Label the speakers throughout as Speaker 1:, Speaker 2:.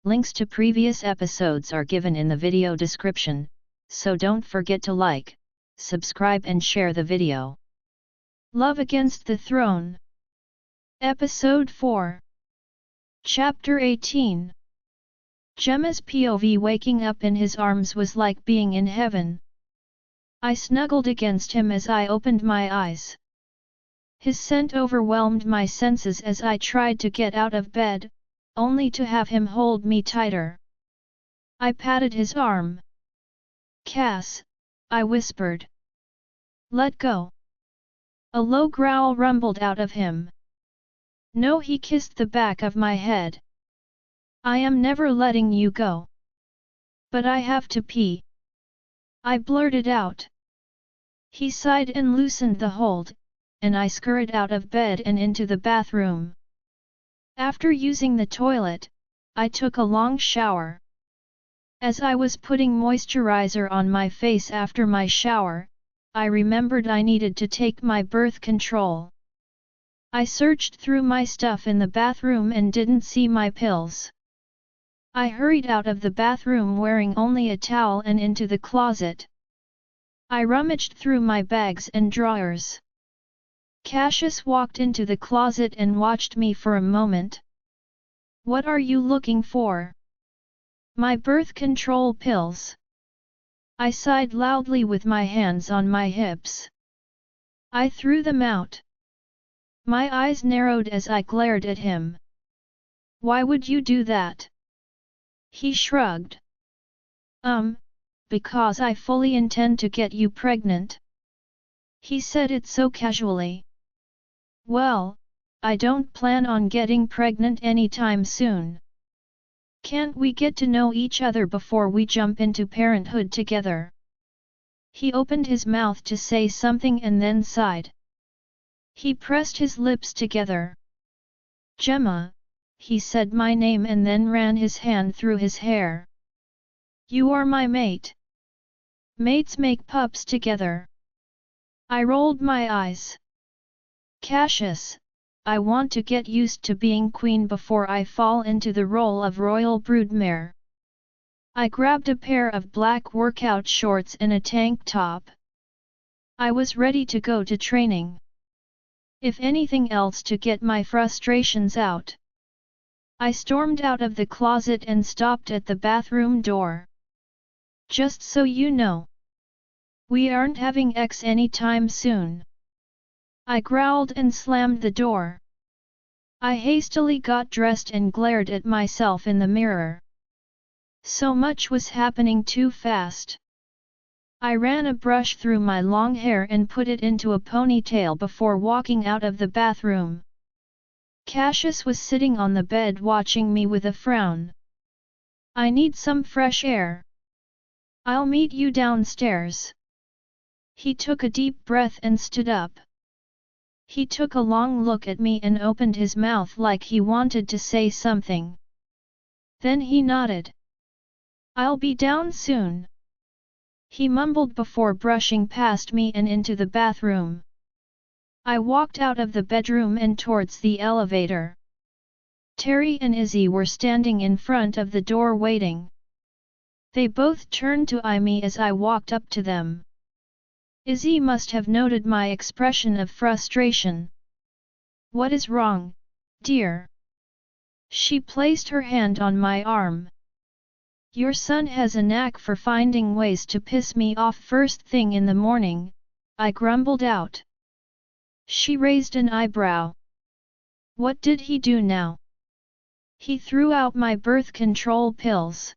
Speaker 1: Links to previous episodes are given in the video description, so don't forget to like, subscribe and share the video. Love Against the Throne. Episode 4. Chapter 18. Gemma's POV waking up in his arms was like being in heaven. I snuggled against him as I opened my eyes. His scent overwhelmed my senses as I tried to get out of bed, only to have him hold me tighter. I patted his arm. "Cass," I whispered. "Let go." A low growl rumbled out of him. "No," he kissed the back of my head. "I am never letting you go." "But I have to pee," I blurted out. He sighed and loosened the hold, and I scurried out of bed and into the bathroom. After using the toilet, I took a long shower. As I was putting moisturizer on my face after my shower, I remembered I needed to take my birth control. I searched through my stuff in the bathroom and didn't see my pills. I hurried out of the bathroom wearing only a towel and into the closet. I rummaged through my bags and drawers. Cassius walked into the closet and watched me for a moment. "What are you looking for?" "My birth control pills." I sighed loudly with my hands on my hips. I threw them out. My eyes narrowed as I glared at him. "Why would you do that?" He shrugged. Because I fully intend to get you pregnant." He said it so casually. "Well, I don't plan on getting pregnant anytime soon. Can't we get to know each other before we jump into parenthood together?" He opened his mouth to say something and then sighed. He pressed his lips together. "Gemma," he said my name and then ran his hand through his hair. "You are my mate. Mates make pups together." I rolled my eyes. "Cassius, I want to get used to being queen before I fall into the role of royal broodmare." I grabbed a pair of black workout shorts and a tank top. I was ready to go to training. If anything else to get my frustrations out. I stormed out of the closet and stopped at the bathroom door. "Just so you know, we aren't having sex anytime soon." I growled and slammed the door. I hastily got dressed and glared at myself in the mirror. So much was happening too fast. I ran a brush through my long hair and put it into a ponytail before walking out of the bathroom. Cassius was sitting on the bed watching me with a frown. "I need some fresh air. I'll meet you downstairs." He took a deep breath and stood up. He took a long look at me and opened his mouth like he wanted to say something. Then he nodded. "I'll be down soon," he mumbled before brushing past me and into the bathroom. I walked out of the bedroom and towards the elevator. Terry and Izzy were standing in front of the door waiting. They both turned to eye me as I walked up to them. Izzy must have noted my expression of frustration. "What is wrong, dear?" She placed her hand on my arm. "Your son has a knack for finding ways to piss me off first thing in the morning," I grumbled out. She raised an eyebrow. "What did he do now?" "He threw out my birth control pills.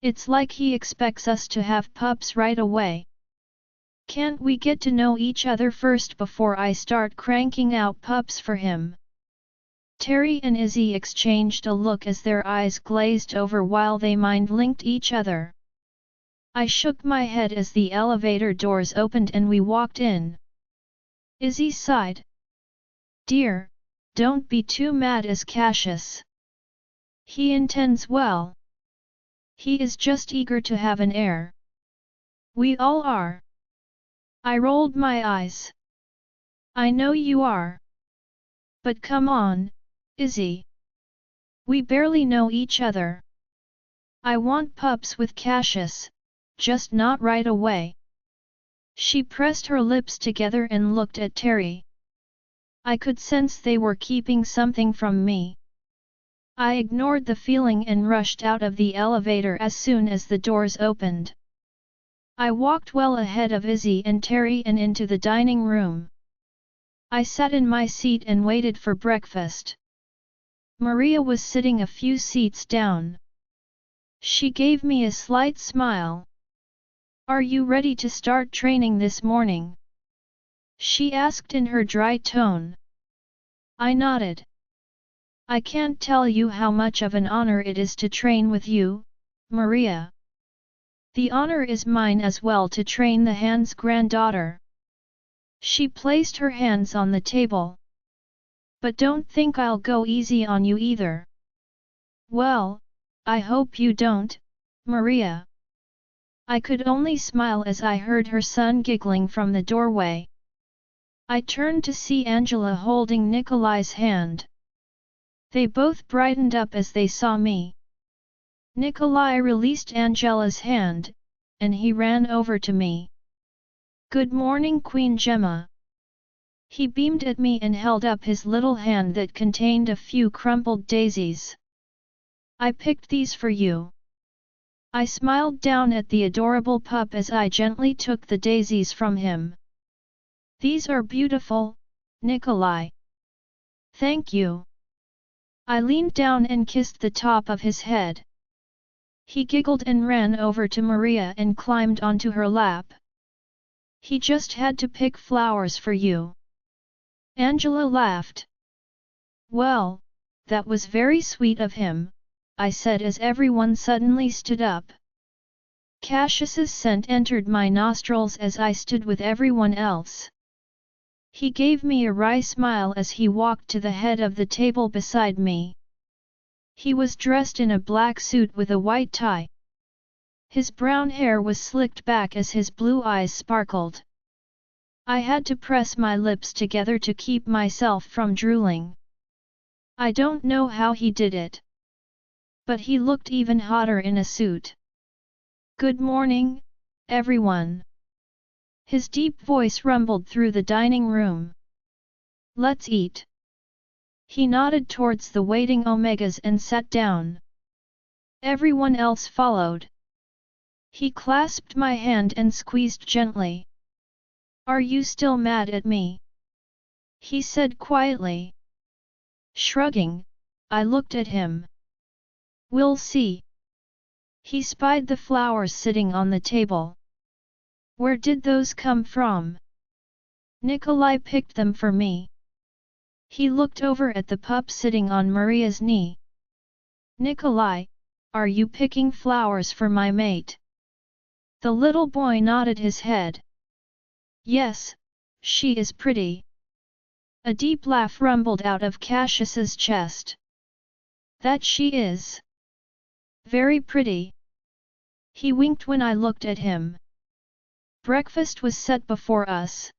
Speaker 1: It's like he expects us to have pups right away. Can't we get to know each other first before I start cranking out pups for him?" Terry and Izzy exchanged a look as their eyes glazed over while they mind-linked each other. I shook my head as the elevator doors opened and we walked in. Izzy sighed. "Dear, don't be too mad as Cassius. He intends well. He is just eager to have an heir. We all are." I rolled my eyes. "I know you are. But come on, Izzy. We barely know each other. I want pups with Cassius, just not right away. She pressed her lips together and looked at Terry. I could sense they were keeping something from me. I ignored the feeling and rushed out of the elevator as soon as the doors opened. I walked well ahead of Izzy and Terry and into the dining room. I sat in my seat and waited for breakfast. Maria was sitting a few seats down. She gave me a slight smile. "Are you ready to start training this morning?" she asked in her dry tone. I nodded. "I can't tell you how much of an honor it is to train with you, Maria. The honor is mine as well to train the Han's granddaughter." She placed her hands on the table. "But don't think I'll go easy on you either." "Well, I hope you don't, Maria." I could only smile as I heard her son giggling from the doorway. I turned to see Angela holding Nikolai's hand. They both brightened up as they saw me. Nikolai released Angela's hand, and he ran over to me. "Good morning, Queen Gemma." He beamed at me and held up his little hand that contained a few crumpled daisies. "I picked these for you." I smiled down at the adorable pup as I gently took the daisies from him. "These are beautiful, Nikolai." "Thank you." I leaned down and kissed the top of his head. He giggled and ran over to Maria and climbed onto her lap. "He just had to pick flowers for you." Angela laughed. "Well, that was very sweet of him," I said as everyone suddenly stood up. Cassius's scent entered my nostrils as I stood with everyone else. He gave me a wry smile as he walked to the head of the table beside me. He was dressed in a black suit with a white tie. His brown hair was slicked back as his blue eyes sparkled. I had to press my lips together to keep myself from drooling. I don't know how he did it. But he looked even hotter in a suit. "Good morning, everyone." His deep voice rumbled through the dining room. "Let's eat." He nodded towards the waiting Omegas and sat down. Everyone else followed. He clasped my hand and squeezed gently. "Are you still mad at me?" he said quietly. Shrugging, I looked at him. "We'll see." He spied the flowers sitting on the table. "Where did those come from?" "Nikolai picked them for me." He looked over at the pup sitting on Maria's knee. "Nikolai, are you picking flowers for my mate?" The little boy nodded his head. "Yes, she is pretty." A deep laugh rumbled out of Cassius's chest. "That she is. Very pretty." He winked when I looked at him. Breakfast was set before us.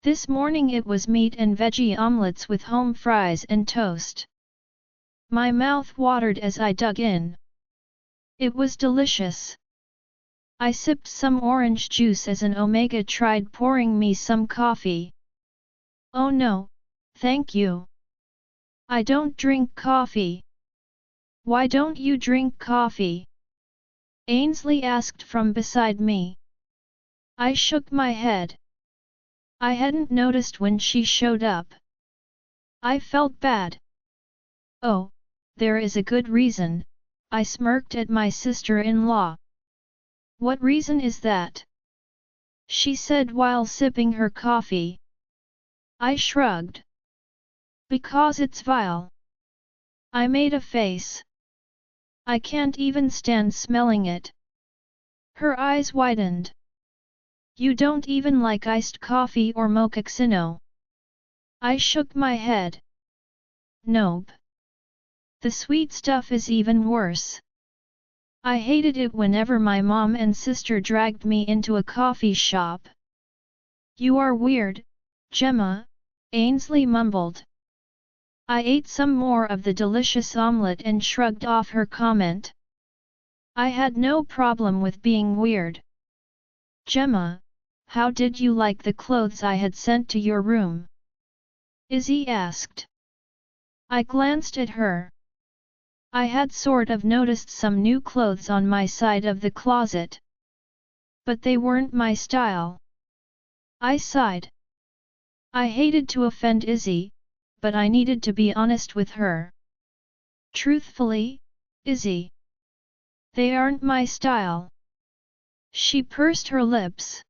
Speaker 1: This morning it was meat and veggie omelets with home fries and toast. My mouth watered as I dug in. It was delicious. I sipped some orange juice as an Omega tried pouring me some coffee. "Oh no, thank you. I don't drink coffee." "Why don't you drink coffee?" Ainsley asked from beside me. I shook my head. I hadn't noticed when she showed up. I felt bad. "Oh, there is a good reason," I smirked at my sister-in-law. "What reason is that?" she said while sipping her coffee. I shrugged. "Because it's vile." I made a face. "I can't even stand smelling it." Her eyes widened. "You don't even like iced coffee or mochaccino?" I shook my head. "Nope. The sweet stuff is even worse." I hated it whenever my mom and sister dragged me into a coffee shop. "You are weird, Gemma," Ainsley mumbled. I ate some more of the delicious omelette and shrugged off her comment. I had no problem with being weird. Gemma, how did you like the clothes I had sent to your room? Izzy asked. I glanced at her. I had sort of noticed some new clothes on my side of the closet. But they weren't my style. I sighed. I hated to offend Izzy, but I needed to be honest with her. Truthfully, Izzy, they aren't my style. She pursed her lips.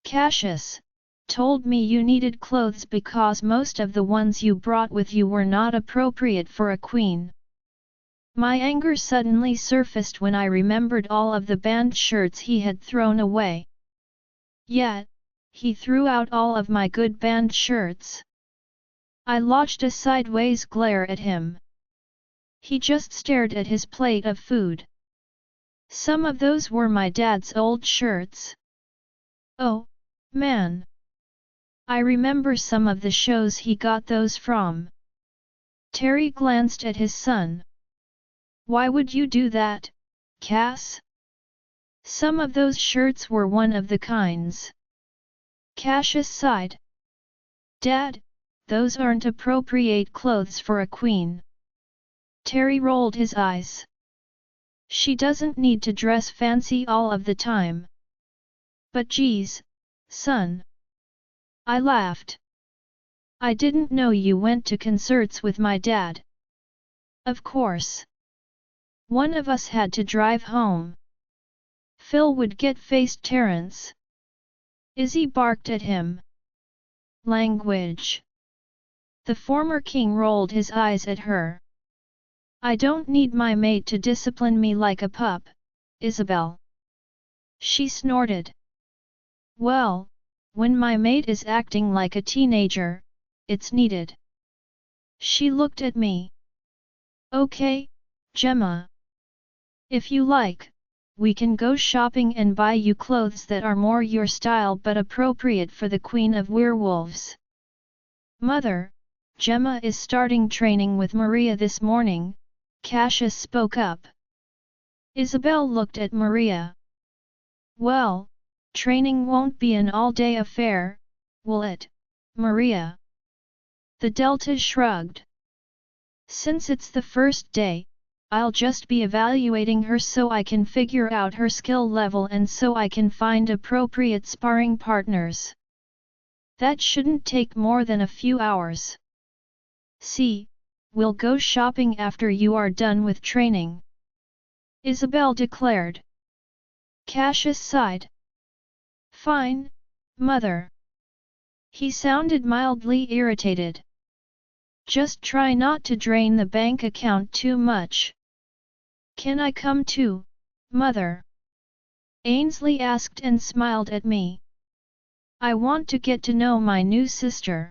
Speaker 1: Cassius told me you needed clothes because most of the ones you brought with you were not appropriate for a queen. My anger suddenly surfaced when I remembered all of the band shirts he had thrown away. Yet, he threw out all of my good band shirts. I lodged a sideways glare at him. He just stared at his plate of food. Some of those were my dad's old shirts. Oh, man. I remember some of the shows he got those from. Terry glanced at his son. Why would you do that, Cass? Some of those shirts were one of the kinds. Cassius sighed. Dad, those aren't appropriate clothes for a queen. Terry rolled his eyes. She doesn't need to dress fancy all of the time. But geez, son. I laughed. I didn't know you went to concerts with my dad. Of course. One of us had to drive home. Phil would get faced Terence. Izzy barked at him. Language. The former king rolled his eyes at her. I don't need my mate to discipline me like a pup, Isabel. She snorted. Well, when my mate is acting like a teenager, it's needed. She looked at me. Okay, Gemma. If you like, we can go shopping and buy you clothes that are more your style but appropriate for the Queen of Werewolves. Mother, Gemma is starting training with Maria this morning, Cassius spoke up. Isabel looked at Maria. Well, training won't be an all-day affair, will it, Maria? The Delta shrugged. Since it's the first day, I'll just be evaluating her so I can figure out her skill level and so I can find appropriate sparring partners. That shouldn't take more than a few hours. See, we'll go shopping after you are done with training. Isabel declared. Cassius sighed. Fine, Mother. He sounded mildly irritated. Just try not to drain the bank account too much. Can I come too, Mother? Ainsley asked and smiled at me. I want to get to know my new sister.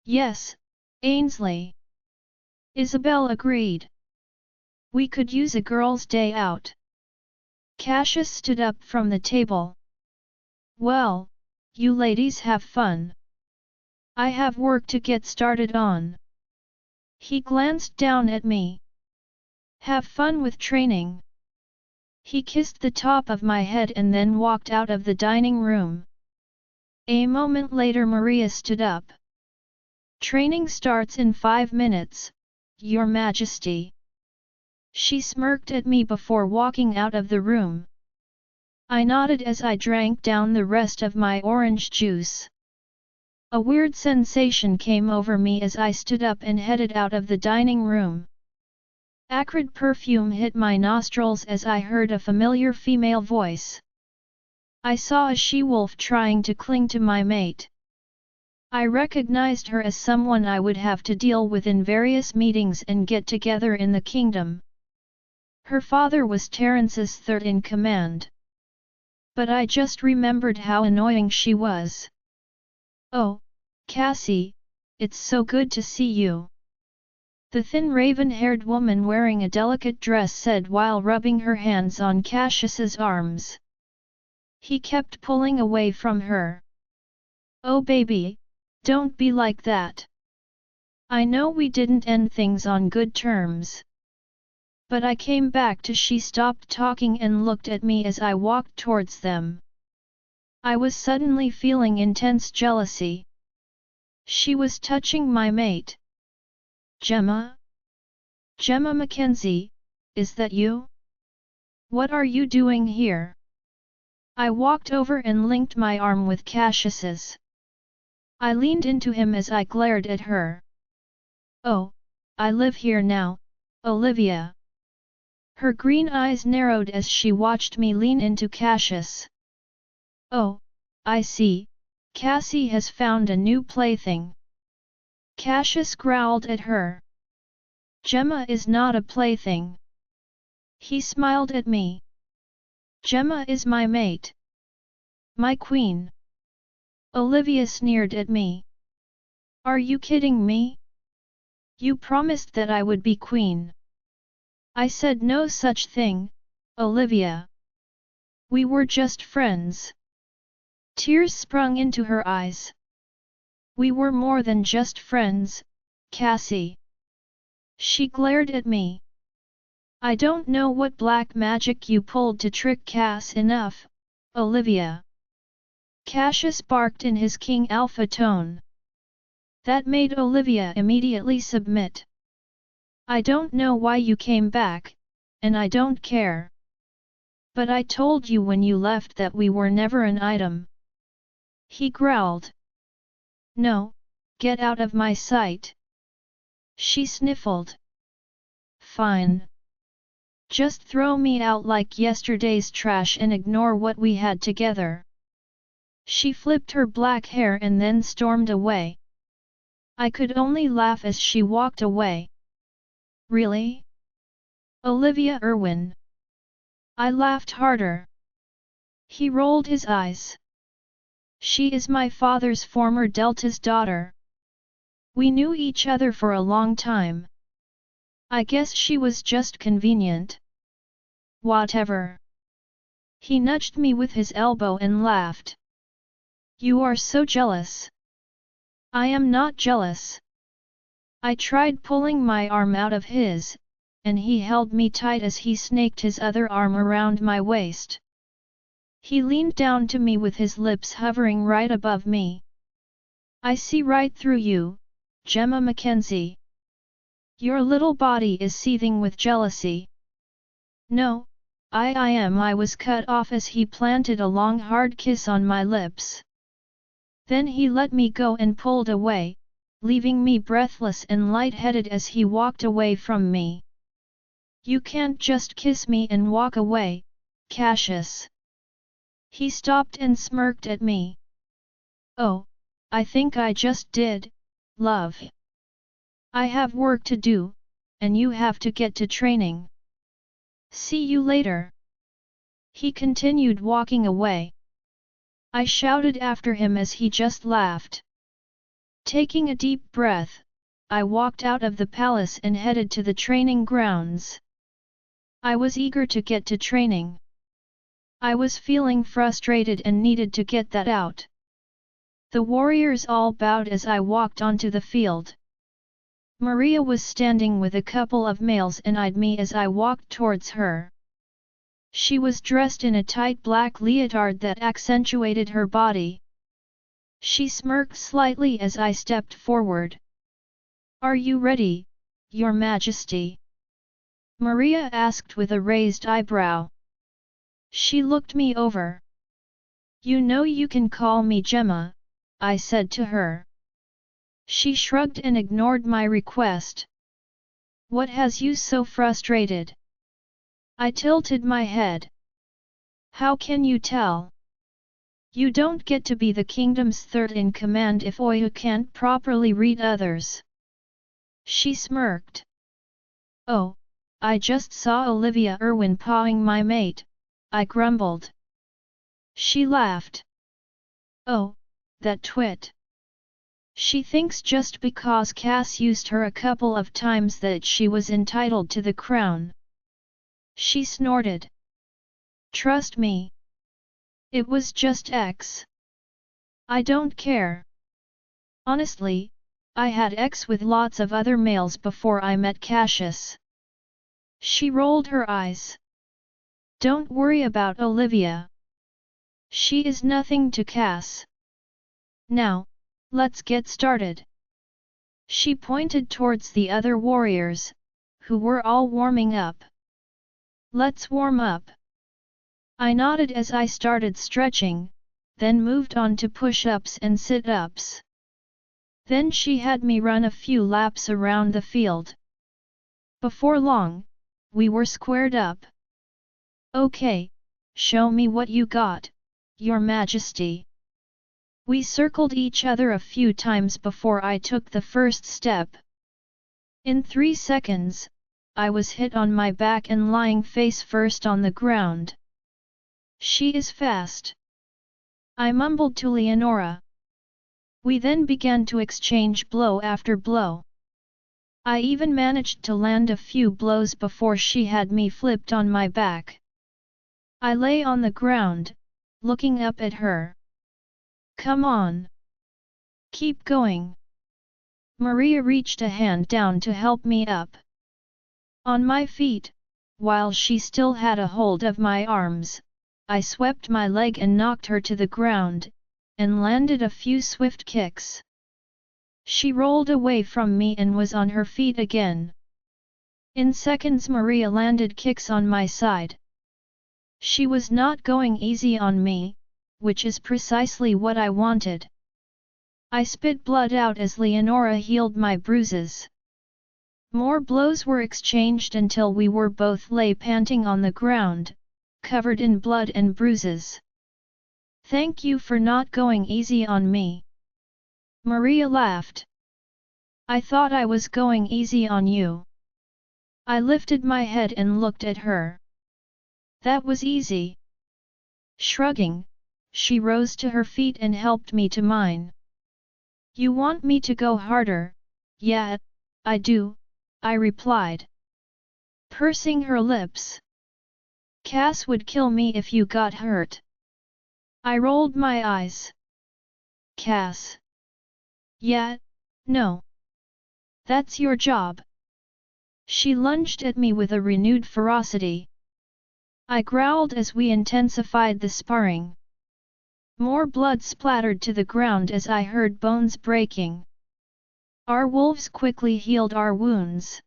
Speaker 1: Yes, Ainsley. Isabel agreed. We could use a girls' day out. Cassius stood up from the table. Well, you ladies have fun. I have work to get started on. He glanced down at me. Have fun with training. He kissed the top of my head and then walked out of the dining room. A moment later Maria stood up. Training starts in 5 minutes, Your Majesty. She smirked at me before walking out of the room. I nodded as I drank down the rest of my orange juice. A weird sensation came over me as I stood up and headed out of the dining room. Acrid perfume hit my nostrils as I heard a familiar female voice. I saw a she-wolf trying to cling to my mate. I recognized her as someone I would have to deal with in various meetings and get together in the kingdom. Her father was Terence's third in command. But I just remembered how annoying she was. Oh, Cassie, it's so good to see you. The thin raven-haired woman wearing a delicate dress said while rubbing her hands on Cassius's arms. He kept pulling away from her. Oh baby, don't be like that. I know we didn't end things on good terms. But I came back to she stopped talking and looked at me as I walked towards them. I was suddenly feeling intense jealousy. She was touching my mate. Gemma? Gemma Mackenzie, is that you? What are you doing here? I walked over and linked my arm with Cassius's. I leaned into him as I glared at her. Oh, I live here now, Olivia. Her green eyes narrowed as she watched me lean into Cassius. Oh, I see, Cassie has found a new plaything. Cassius growled at her. Gemma is not a plaything. He smiled at me. Gemma is my mate. My queen. Olivia sneered at me. Are you kidding me? You promised that I would be queen. I said no such thing, Olivia. We were just friends. Tears sprung into her eyes. We were more than just friends, Cassie. She glared at me. I don't know what black magic you pulled to trick Cass enough, Olivia. Cassius barked in his King Alpha tone. That made Olivia immediately submit. I don't know why you came back, and I don't care. But I told you when you left that we were never an item. He growled. No, get out of my sight. She sniffled. Fine. Just throw me out like yesterday's trash and ignore what we had together. She flipped her black hair and then stormed away. I could only laugh as she walked away. Really? Olivia Irwin. I laughed harder. He rolled his eyes. She is my father's former Delta's daughter. We knew each other for a long time. I guess she was just convenient. Whatever. He nudged me with his elbow and laughed. You are so jealous. I am not jealous. I tried pulling my arm out of his, and he held me tight as he snaked his other arm around my waist. He leaned down to me with his lips hovering right above me. I see right through you, Gemma Mackenzie. Your little body is seething with jealousy. No, I was cut off as he planted a long hard kiss on my lips. Then he let me go and pulled away, leaving me breathless and light-headed as he walked away from me. You can't just kiss me and walk away, Cassius. He stopped and smirked at me. Oh, I think I just did, love. I have work to do, and you have to get to training. See you later. He continued walking away. I shouted after him as he just laughed. Taking a deep breath, I walked out of the palace and headed to the training grounds. I was eager to get to training. I was feeling frustrated and needed to get that out. The warriors all bowed as I walked onto the field. Maria was standing with a couple of males and eyed me as I walked towards her. She was dressed in a tight black leotard that accentuated her body. She smirked slightly as I stepped forward. Are you ready, Your Majesty? Maria asked with a raised eyebrow. She looked me over. You know you can call me Gemma, I said to her. She shrugged and ignored my request. What has you so frustrated? I tilted my head. How can you tell? You don't get to be the kingdom's third in command if you can't properly read others. She smirked. Oh, I just saw Olivia Irwin pawing my mate, I grumbled. She laughed. Oh, that twit. She thinks just because Cass used her a couple of times that she was entitled to the crown. She snorted. Trust me. It was just X. I don't care. Honestly, I had sex with lots of other males before I met Cassius. She rolled her eyes. Don't worry about Olivia. She is nothing to Cass. Now, let's get started. She pointed towards the other warriors, who were all warming up. Let's warm up. I nodded as I started stretching, then moved on to push-ups and sit-ups. Then she had me run a few laps around the field. Before long, we were squared up. Okay, show me what you got, Your Majesty. We circled each other a few times before I took the first step. In 3 seconds, I was hit on my back and lying face first on the ground. She is fast. I mumbled to Leonora. We then began to exchange blow after blow. I even managed to land a few blows before she had me flipped on my back. I lay on the ground, looking up at her. Come on. Keep going. Maria reached a hand down to help me up. On my feet, while she still had a hold of my arms, I swept my leg and knocked her to the ground, and landed a few swift kicks. She rolled away from me and was on her feet again. In seconds Maria landed kicks on my side. She was not going easy on me, which is precisely what I wanted. I spit blood out as Leonora healed my bruises. More blows were exchanged until we were both lay panting on the ground, covered in blood and bruises. Thank you for not going easy on me. Maria laughed. I thought I was going easy on you. I lifted my head and looked at her. That was easy. Shrugging, she rose to her feet and helped me to mine. You want me to go harder? Yeah, I do, I replied. Pursing her lips. Cass would kill me if you got hurt. I rolled my eyes. Cass. Yeah, no. That's your job. She lunged at me with a renewed ferocity. I growled as we intensified the sparring. More blood splattered to the ground as I heard bones breaking. Our wolves quickly healed our wounds.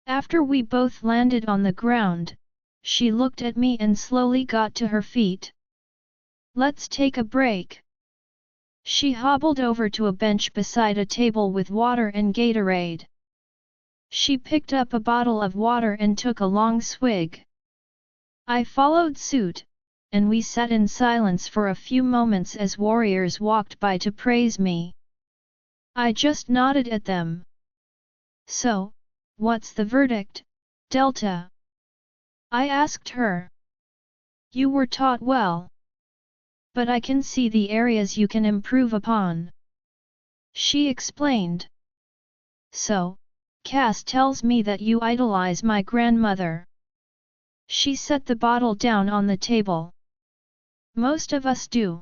Speaker 1: After we both landed on the ground, she looked at me and slowly got to her feet. Let's take a break. She hobbled over to a bench beside a table with water and Gatorade. She picked up a bottle of water and took a long swig. I followed suit, and we sat in silence for a few moments as warriors walked by to praise me. I just nodded at them. So, what's the verdict, Delta? I asked her. You were taught well. But I can see the areas you can improve upon. She explained. So, Cass tells me that you idolize my grandmother. She set the bottle down on the table. Most of us do.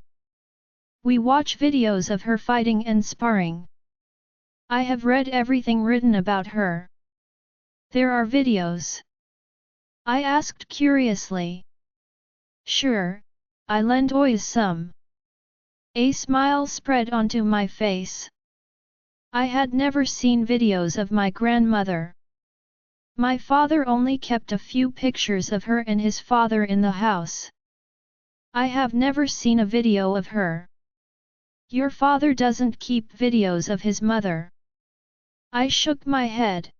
Speaker 1: We watch videos of her fighting and sparring. I have read everything written about her. There are videos? I asked curiously. Sure, I lend Ois some. A smile spread onto my face. I had never seen videos of my grandmother. My father only kept a few pictures of her and his father in the house. I have never seen a video of her. Your father doesn't keep videos of his mother. I shook my head.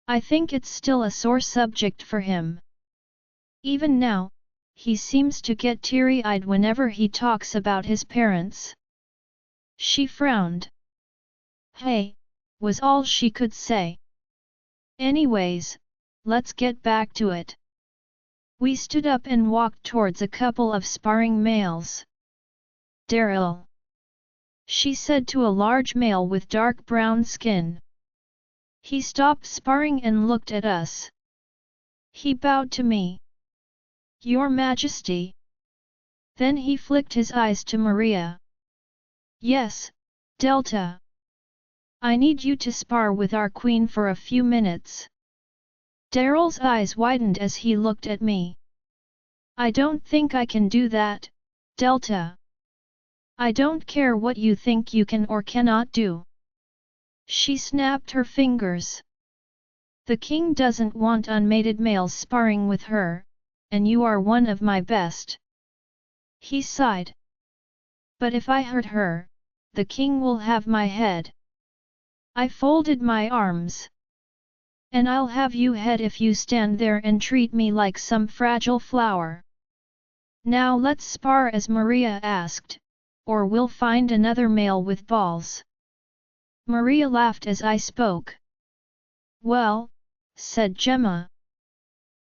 Speaker 1: I think it's still a sore subject for him. Even now, he seems to get teary-eyed whenever he talks about his parents. She frowned. Hey, was all she could say. Anyways, let's get back to it. We stood up and walked towards a couple of sparring males. Daryl, she said to a large male with dark brown skin. He stopped sparring and looked at us. He bowed to me. Your Majesty. Then he flicked his eyes to Maria. Yes, Delta. I need you to spar with our queen for a few minutes. Daryl's eyes widened as he looked at me. I don't think I can do that, Delta. I don't care what you think you can or cannot do. She snapped her fingers. The king doesn't want unmated males sparring with her, and you are one of my best. He sighed. But if I hurt her, the king will have my head. I folded my arms. And I'll have you head if you stand there and treat me like some fragile flower. Now let's spar, as Maria asked, or we'll find another male with balls. Maria laughed as I spoke. Well, said Gemma.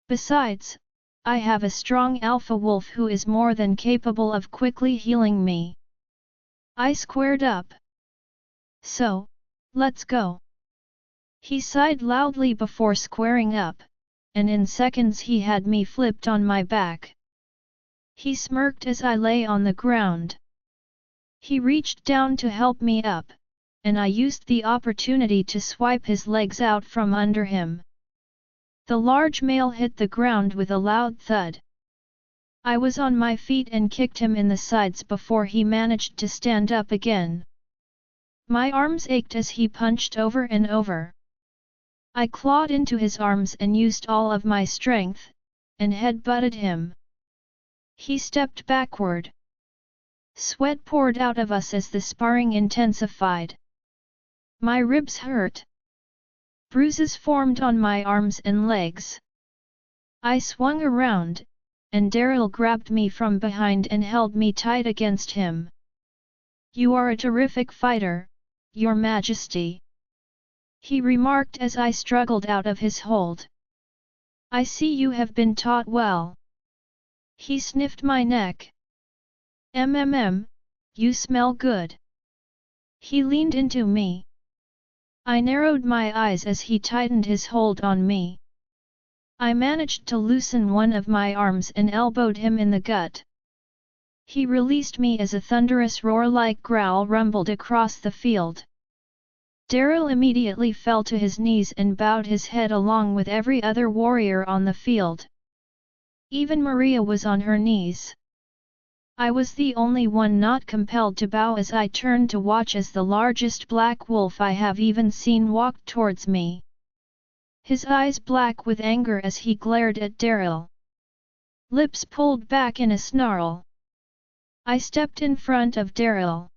Speaker 1: Besides, I have a strong alpha wolf who is more than capable of quickly healing me. I squared up. So, let's go. He sighed loudly before squaring up, and in seconds he had me flipped on my back. He smirked as I lay on the ground. He reached down to help me up, and I used the opportunity to swipe his legs out from under him. The large male hit the ground with a loud thud. I was on my feet and kicked him in the sides before he managed to stand up again. My arms ached as he punched over and over. I clawed into his arms and used all of my strength, and head-butted him. He stepped backward. Sweat poured out of us as the sparring intensified. My ribs hurt. Bruises formed on my arms and legs. I swung around, and Daryl grabbed me from behind and held me tight against him. You are a terrific fighter, Your Majesty, he remarked as I struggled out of his hold. I see you have been taught well. He sniffed my neck. You smell good. He leaned into me. I narrowed my eyes as he tightened his hold on me. I managed to loosen one of my arms and elbowed him in the gut. He released me as a thunderous roar-like growl rumbled across the field. Daryl immediately fell to his knees and bowed his head along with every other warrior on the field. Even Maria was on her knees. I was the only one not compelled to bow as I turned to watch as the largest black wolf I have even seen walked towards me. His eyes black with anger as he glared at Daryl. Lips pulled back in a snarl. I stepped in front of Daryl.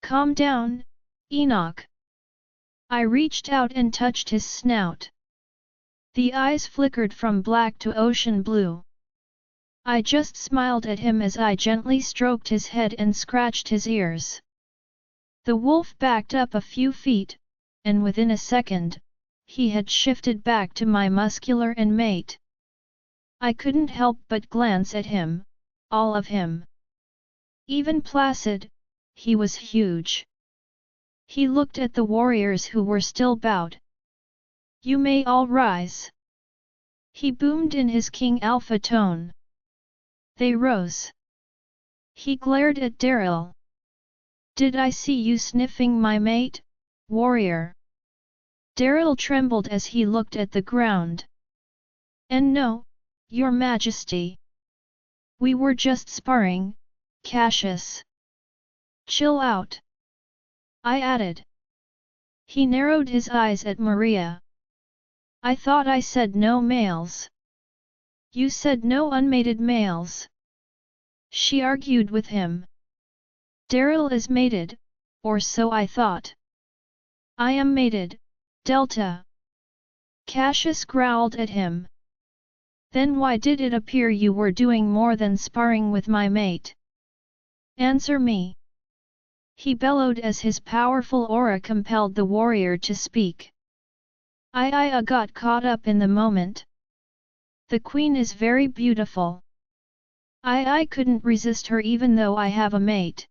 Speaker 1: Calm down, Enoch. I reached out and touched his snout. The eyes flickered from black to ocean blue. I just smiled at him as I gently stroked his head and scratched his ears. The wolf backed up a few feet, and within a second, he had shifted back to my muscular and mate. I couldn't help but glance at him, all of him. Even placid, he was huge. He looked at the warriors who were still bowed. You may all rise. He boomed in his King Alpha tone. They rose. He glared at Daryl. Did I see you sniffing my mate, warrior? Daryl trembled as he looked at the ground. And no, Your Majesty. We were just sparring, Cassius. Chill out. I added. He narrowed his eyes at Maria. I thought I said no males. You said no unmated males. She argued with him. Daryl is mated, or so I thought. I am mated, Delta. Cassius growled at him. Then why did it appear you were doing more than sparring with my mate? Answer me. He bellowed as his powerful aura compelled the warrior to speak. I got caught up in the moment. The queen is very beautiful. I couldn't resist her even though I have a mate.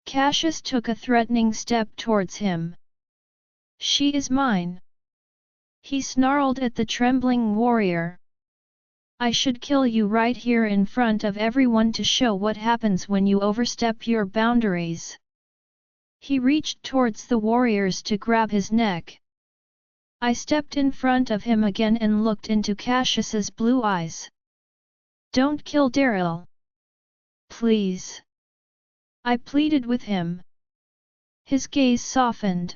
Speaker 1: Cassius took a threatening step towards him. She is mine. He snarled at the trembling warrior. I should kill you right here in front of everyone to show what happens when you overstep your boundaries. He reached towards the warriors to grab his neck. I stepped in front of him again and looked into Cassius's blue eyes. Don't kill Daryl. Please. I pleaded with him. His gaze softened.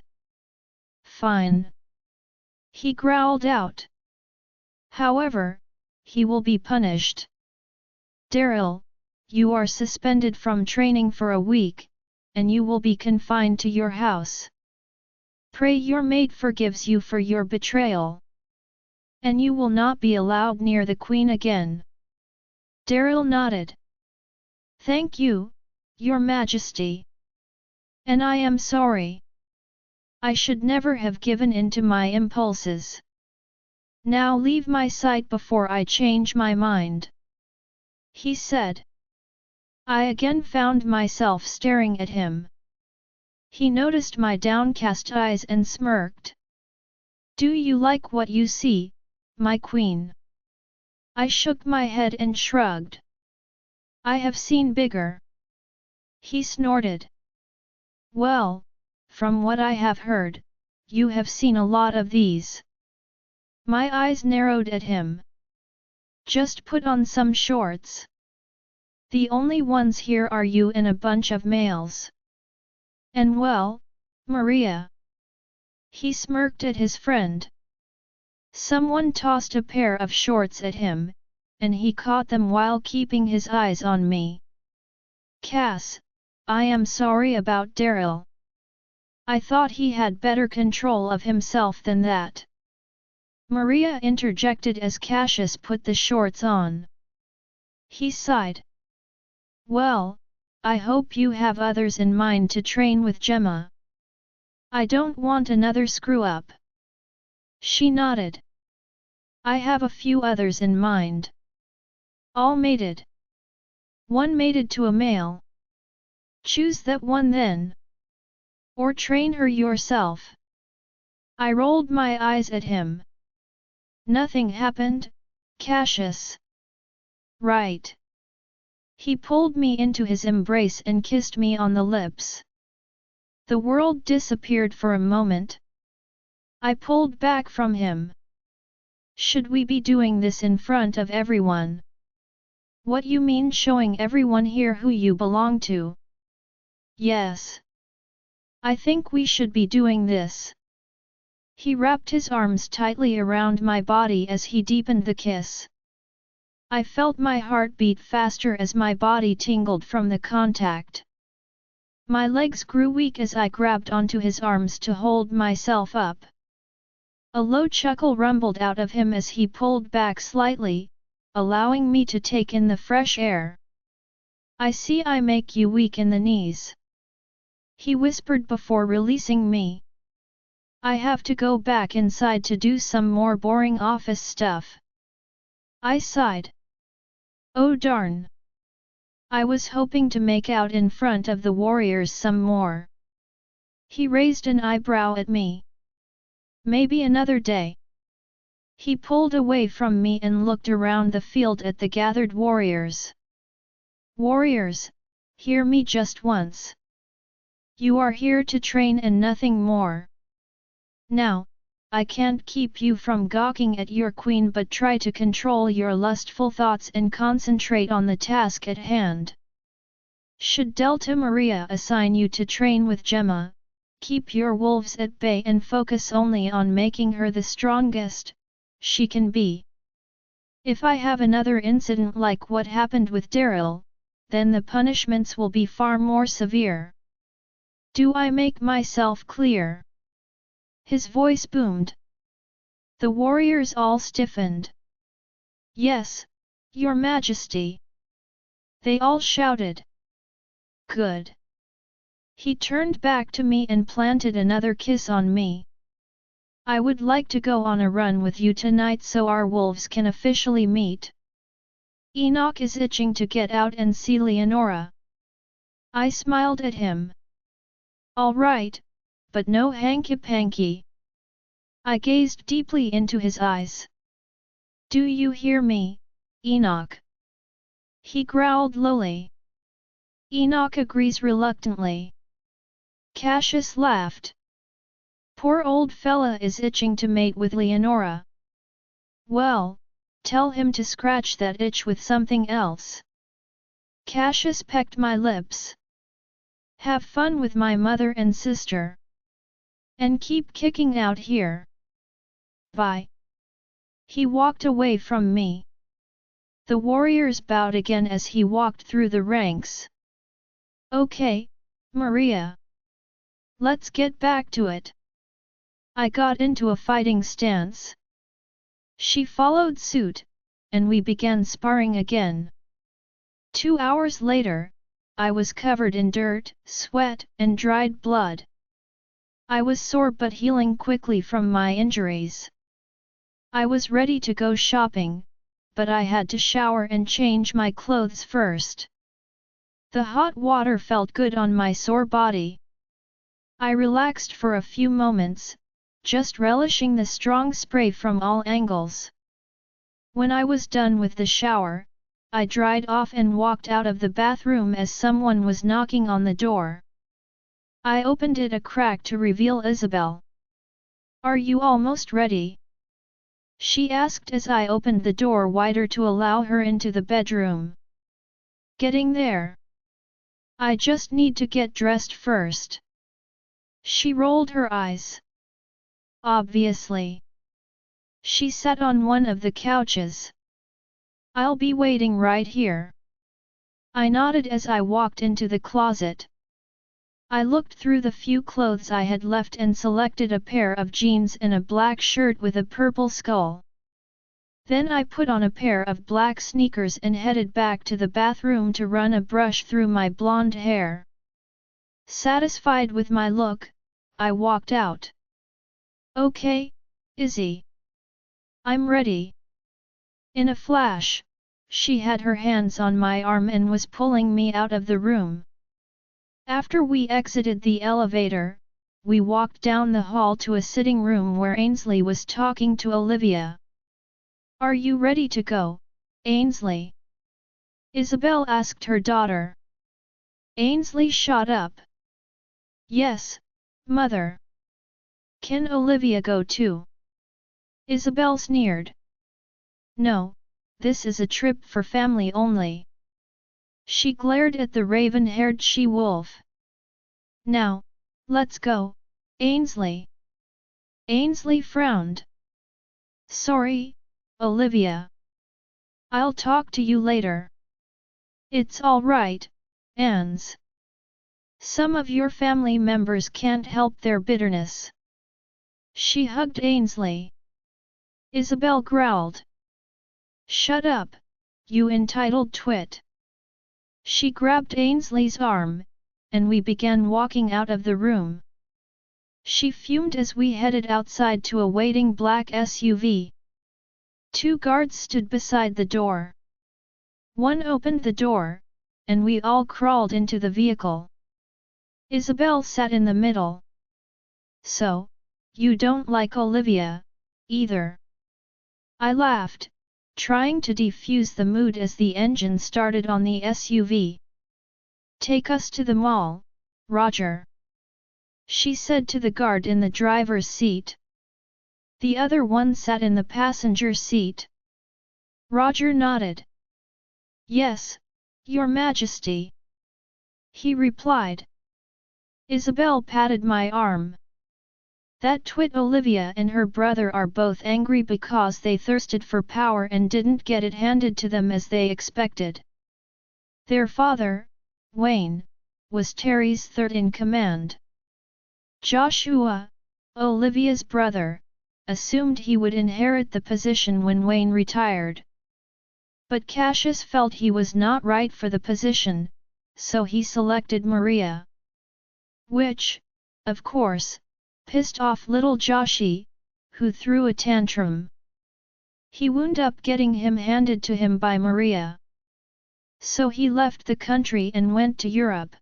Speaker 1: Fine. He growled out. However, he will be punished. Daryl, you are suspended from training for a week, and you will be confined to your house. Pray your mate forgives you for your betrayal. And you will not be allowed near the Queen again. Daryl nodded. Thank you, Your Majesty. And I am sorry. I should never have given in to my impulses. Now leave my sight before I change my mind. He said. I again found myself staring at him. He noticed my downcast eyes and smirked. Do you like what you see, my queen? I shook my head and shrugged. I have seen bigger. He snorted. Well, from what I have heard, you have seen a lot of these. My eyes narrowed at him. Just put on some shorts. The only ones here are you and a bunch of males. And well, Maria. He smirked at his friend. Someone tossed a pair of shorts at him, and he caught them while keeping his eyes on me. Cass, I am sorry about Daryl. I thought he had better control of himself than that. Maria interjected as Cassius put the shorts on. He sighed. Well, I hope you have others in mind to train with Gemma. I don't want another screw-up. She nodded. I have a few others in mind. All mated. One mated to a male. Choose that one then. Or train her yourself. I rolled my eyes at him. Nothing happened, Cassius. Right. He pulled me into his embrace and kissed me on the lips. The world disappeared for a moment. I pulled back from him. Should we be doing this in front of everyone? What you mean showing everyone here who you belong to? Yes. I think we should be doing this. He wrapped his arms tightly around my body as he deepened the kiss. I felt my heart beat faster as my body tingled from the contact. My legs grew weak as I grabbed onto his arms to hold myself up. A low chuckle rumbled out of him as he pulled back slightly, allowing me to take in the fresh air. I see I make you weak in the knees. He whispered before releasing me. I have to go back inside to do some more boring office stuff. I sighed. Oh darn. I was hoping to make out in front of the warriors some more. He raised an eyebrow at me. Maybe another day. He pulled away from me and looked around the field at the gathered warriors. Warriors, hear me just once. You are here to train and nothing more. Now, I can't keep you from gawking at your queen, but try to control your lustful thoughts and concentrate on the task at hand. Should Delta Maria assign you to train with Gemma, keep your wolves at bay and focus only on making her the strongest she can be. If I have another incident like what happened with Daryl, then the punishments will be far more severe. Do I make myself clear? His voice boomed. The warriors all stiffened. Yes, Your Majesty. They all shouted. Good. He turned back to me and planted another kiss on me. I would like to go on a run with you tonight so our wolves can officially meet. Enoch is itching to get out and see Leonora. I smiled at him. All right, but no hanky-panky. I gazed deeply into his eyes. Do you hear me, Enoch? He growled lowly. Enoch agrees reluctantly. Cassius laughed. Poor old fella is itching to mate with Leonora. Well, tell him to scratch that itch with something else. Cassius pecked my lips. Have fun with my mother and sister. And keep kicking out here. Bye. He walked away from me. The warriors bowed again as he walked through the ranks. Okay, Maria. Let's get back to it. I got into a fighting stance. She followed suit, and we began sparring again. 2 hours later, I was covered in dirt, sweat, and dried blood. I was sore but healing quickly from my injuries. I was ready to go shopping, but I had to shower and change my clothes first. The hot water felt good on my sore body. I relaxed for a few moments, just relishing the strong spray from all angles. When I was done with the shower, I dried off and walked out of the bathroom as someone was knocking on the door. I opened it a crack to reveal Isabel. Are you almost ready? She asked as I opened the door wider to allow her into the bedroom. Getting there. I just need to get dressed first. She rolled her eyes. Obviously. She sat on one of the couches. I'll be waiting right here. I nodded as I walked into the closet. I looked through the few clothes I had left and selected a pair of jeans and a black shirt with a purple skull. Then I put on a pair of black sneakers and headed back to the bathroom to run a brush through my blonde hair. Satisfied with my look, I walked out. Okay, Izzy. I'm ready. In a flash, she had her hands on my arm and was pulling me out of the room. After we exited the elevator, we walked down the hall to a sitting room where Ainsley was talking to Olivia. Are you ready to go, Ainsley? Isabel asked her daughter. Ainsley shot up. Yes, mother. Can Olivia go too? Isabel sneered. No, this is a trip for family only. She glared at the raven-haired she-wolf. Now, let's go, Ainsley. Ainsley frowned. Sorry, Olivia. I'll talk to you later. It's all right, Ans. Some of your family members can't help their bitterness. She hugged Ainsley. Isabel growled. Shut up, you entitled twit. She grabbed Ainsley's arm, and we began walking out of the room. She fumed as we headed outside to a waiting black SUV. 2 guards stood beside the door. One opened the door, and we all crawled into the vehicle. Isabel sat in the middle. So, you don't like Olivia, either? I laughed, trying to defuse the mood as the engine started on the SUV. Take us to the mall, Roger. She said to the guard in the driver's seat. The other one sat in the passenger seat. Roger nodded. Yes, Your Majesty. He replied. Isabel patted my arm. That twit Olivia and her brother are both angry because they thirsted for power and didn't get it handed to them as they expected. Their father, Wayne, was Terry's third in command. Joshua, Olivia's brother, assumed he would inherit the position when Wayne retired. But Cassius felt he was not right for the position, so he selected Maria. Which, of course, pissed off little Joshi, who threw a tantrum. He wound up getting him handed to him by Maria. So he left the country and went to Europe.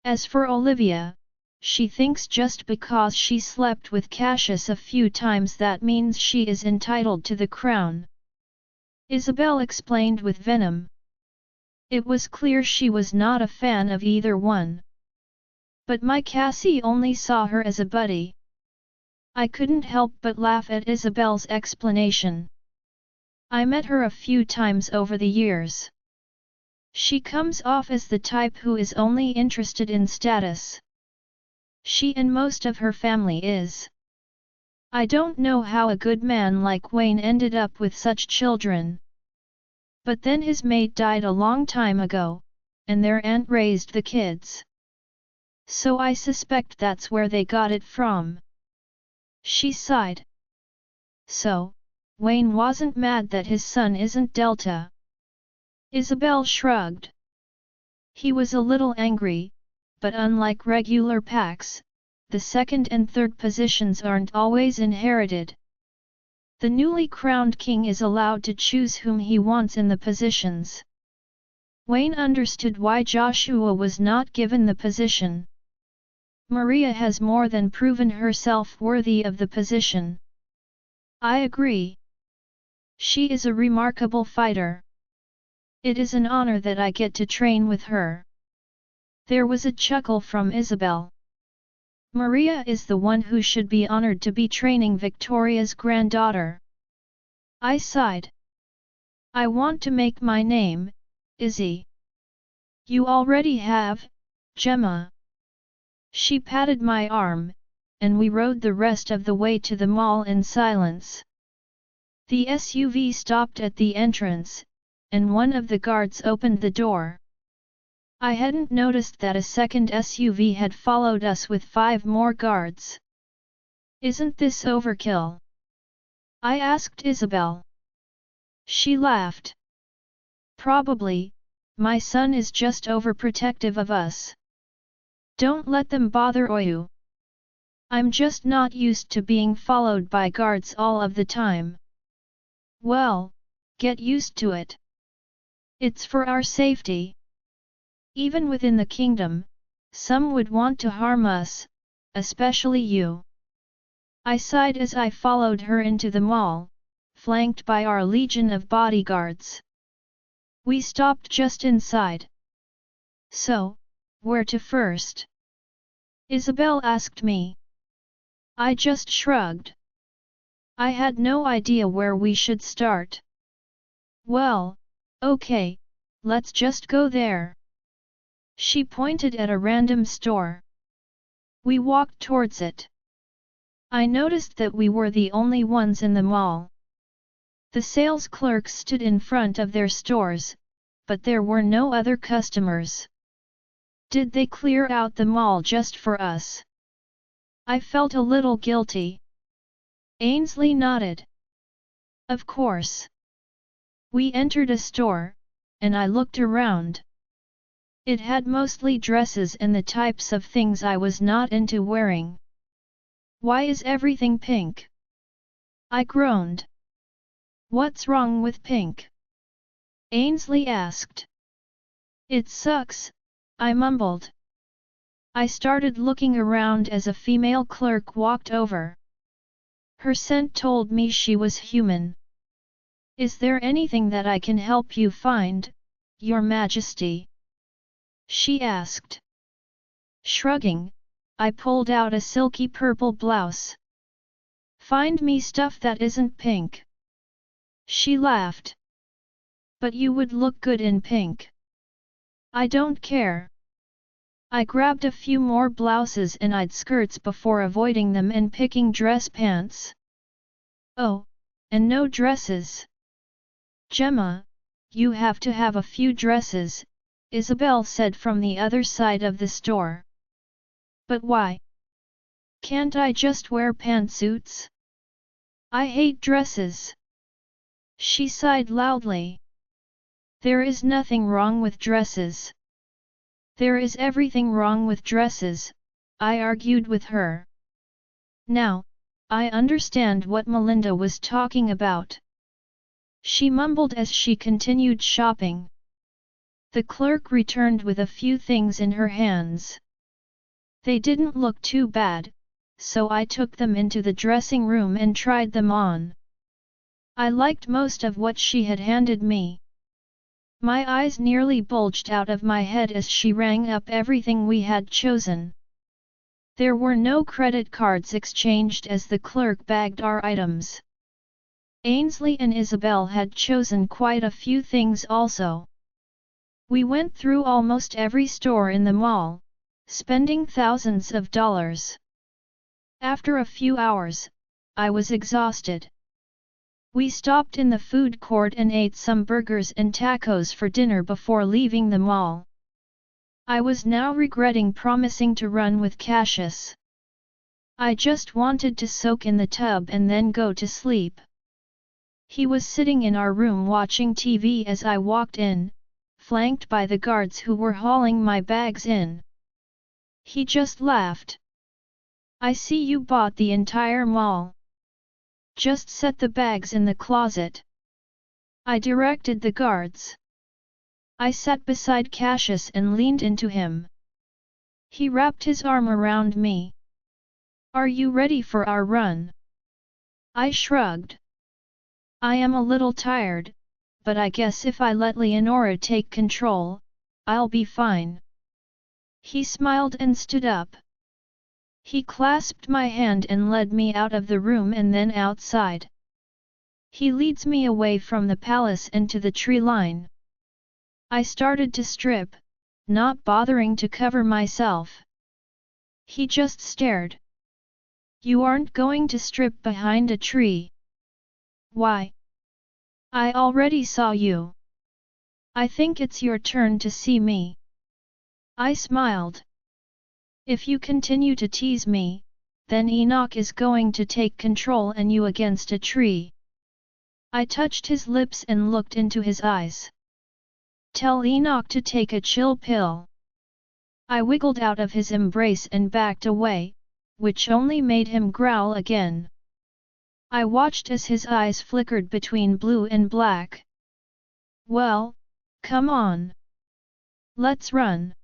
Speaker 1: As for Olivia, she thinks just because she slept with Cassius a few times that means she is entitled to the crown. Isabel explained with venom. It was clear she was not a fan of either one. But my Cassie only saw her as a buddy. I couldn't help but laugh at Isabel's explanation. I met her a few times over the years. She comes off as the type who is only interested in status. She and most of her family is. I don't know how a good man like Wayne ended up with such children. But then his mate died a long time ago, and their aunt raised the kids. So I suspect that's where they got it from. She sighed. So, Wayne wasn't mad that his son isn't Delta. Isabel shrugged. He was a little angry, but unlike regular packs, the second and third positions aren't always inherited. The newly crowned king is allowed to choose whom he wants in the positions. Wayne understood why Joshua was not given the position. Maria has more than proven herself worthy of the position. I agree. She is a remarkable fighter. It is an honor that I get to train with her. There was a chuckle from Isabel. Maria is the one who should be honored to be training Victoria's granddaughter. I sighed. I want to make my name, Izzy. You already have, Gemma. She patted my arm, and we rode the rest of the way to the mall in silence. The SUV stopped at the entrance, and one of the guards opened the door. I hadn't noticed that a second SUV had followed us with 5 more guards. Isn't this overkill? I asked Isabel. She laughed. Probably, my son is just overprotective of us. Don't let them bother you. I'm just not used to being followed by guards all of the time. Well, get used to it. It's for our safety. Even within the kingdom, some would want to harm us, especially you. I sighed as I followed her into the mall, flanked by our legion of bodyguards. We stopped just inside. So, where to first? Isabel asked me. I just shrugged. I had no idea where we should start. Well, okay, let's just go there. She pointed at a random store. We walked towards it. I noticed that we were the only ones in the mall. The sales clerks stood in front of their stores, but there were no other customers. Did they clear out the mall just for us? I felt a little guilty. Ainsley nodded. Of course. We entered a store, and I looked around. It had mostly dresses and the types of things I was not into wearing. Why is everything pink? I groaned. What's wrong with pink? Ainsley asked. It sucks, I mumbled. I started looking around as a female clerk walked over. Her scent told me she was human. Is there anything that I can help you find, Your Majesty? She asked. Shrugging, I pulled out a silky purple blouse. Find me stuff that isn't pink. She laughed. But you would look good in pink. I don't care. I grabbed a few more blouses and eyed skirts before avoiding them and picking dress pants. Oh, and no dresses. Gemma, you have to have a few dresses, Isabel said from the other side of the store. But why? Can't I just wear pantsuits? I hate dresses. She sighed loudly. There is nothing wrong with dresses. There is everything wrong with dresses, I argued with her. Now, I understand what Melinda was talking about. She mumbled as she continued shopping. The clerk returned with a few things in her hands. They didn't look too bad, so I took them into the dressing room and tried them on. I liked most of what she had handed me. My eyes nearly bulged out of my head as she rang up everything we had chosen. There were no credit cards exchanged as the clerk bagged our items. Ainsley and Isabel had chosen quite a few things also. We went through almost every store in the mall, spending thousands of dollars. After a few hours, I was exhausted. We stopped in the food court and ate some burgers and tacos for dinner before leaving the mall. I was now regretting promising to run with Cassius. I just wanted to soak in the tub and then go to sleep. He was sitting in our room watching TV as I walked in, flanked by the guards who were hauling my bags in. He just laughed. "I see you bought the entire mall. Just set the bags in the closet," I directed the guards. I sat beside Cassius and leaned into him. He wrapped his arm around me. "Are you ready for our run?" I shrugged. "I am a little tired, but I guess if I let Leonora take control, I'll be fine." He smiled and stood up. He clasped my hand and led me out of the room and then outside. He leads me away from the palace and to the tree line. I started to strip, not bothering to cover myself. He just stared. "You aren't going to strip behind a tree." "Why? I already saw you. I think it's your turn to see me." I smiled. "If you continue to tease me, then Enoch is going to take control and you against a tree." I touched his lips and looked into his eyes. "Tell Enoch to take a chill pill." I wiggled out of his embrace and backed away, which only made him growl again. I watched as his eyes flickered between blue and black. "Well, come on. Let's run."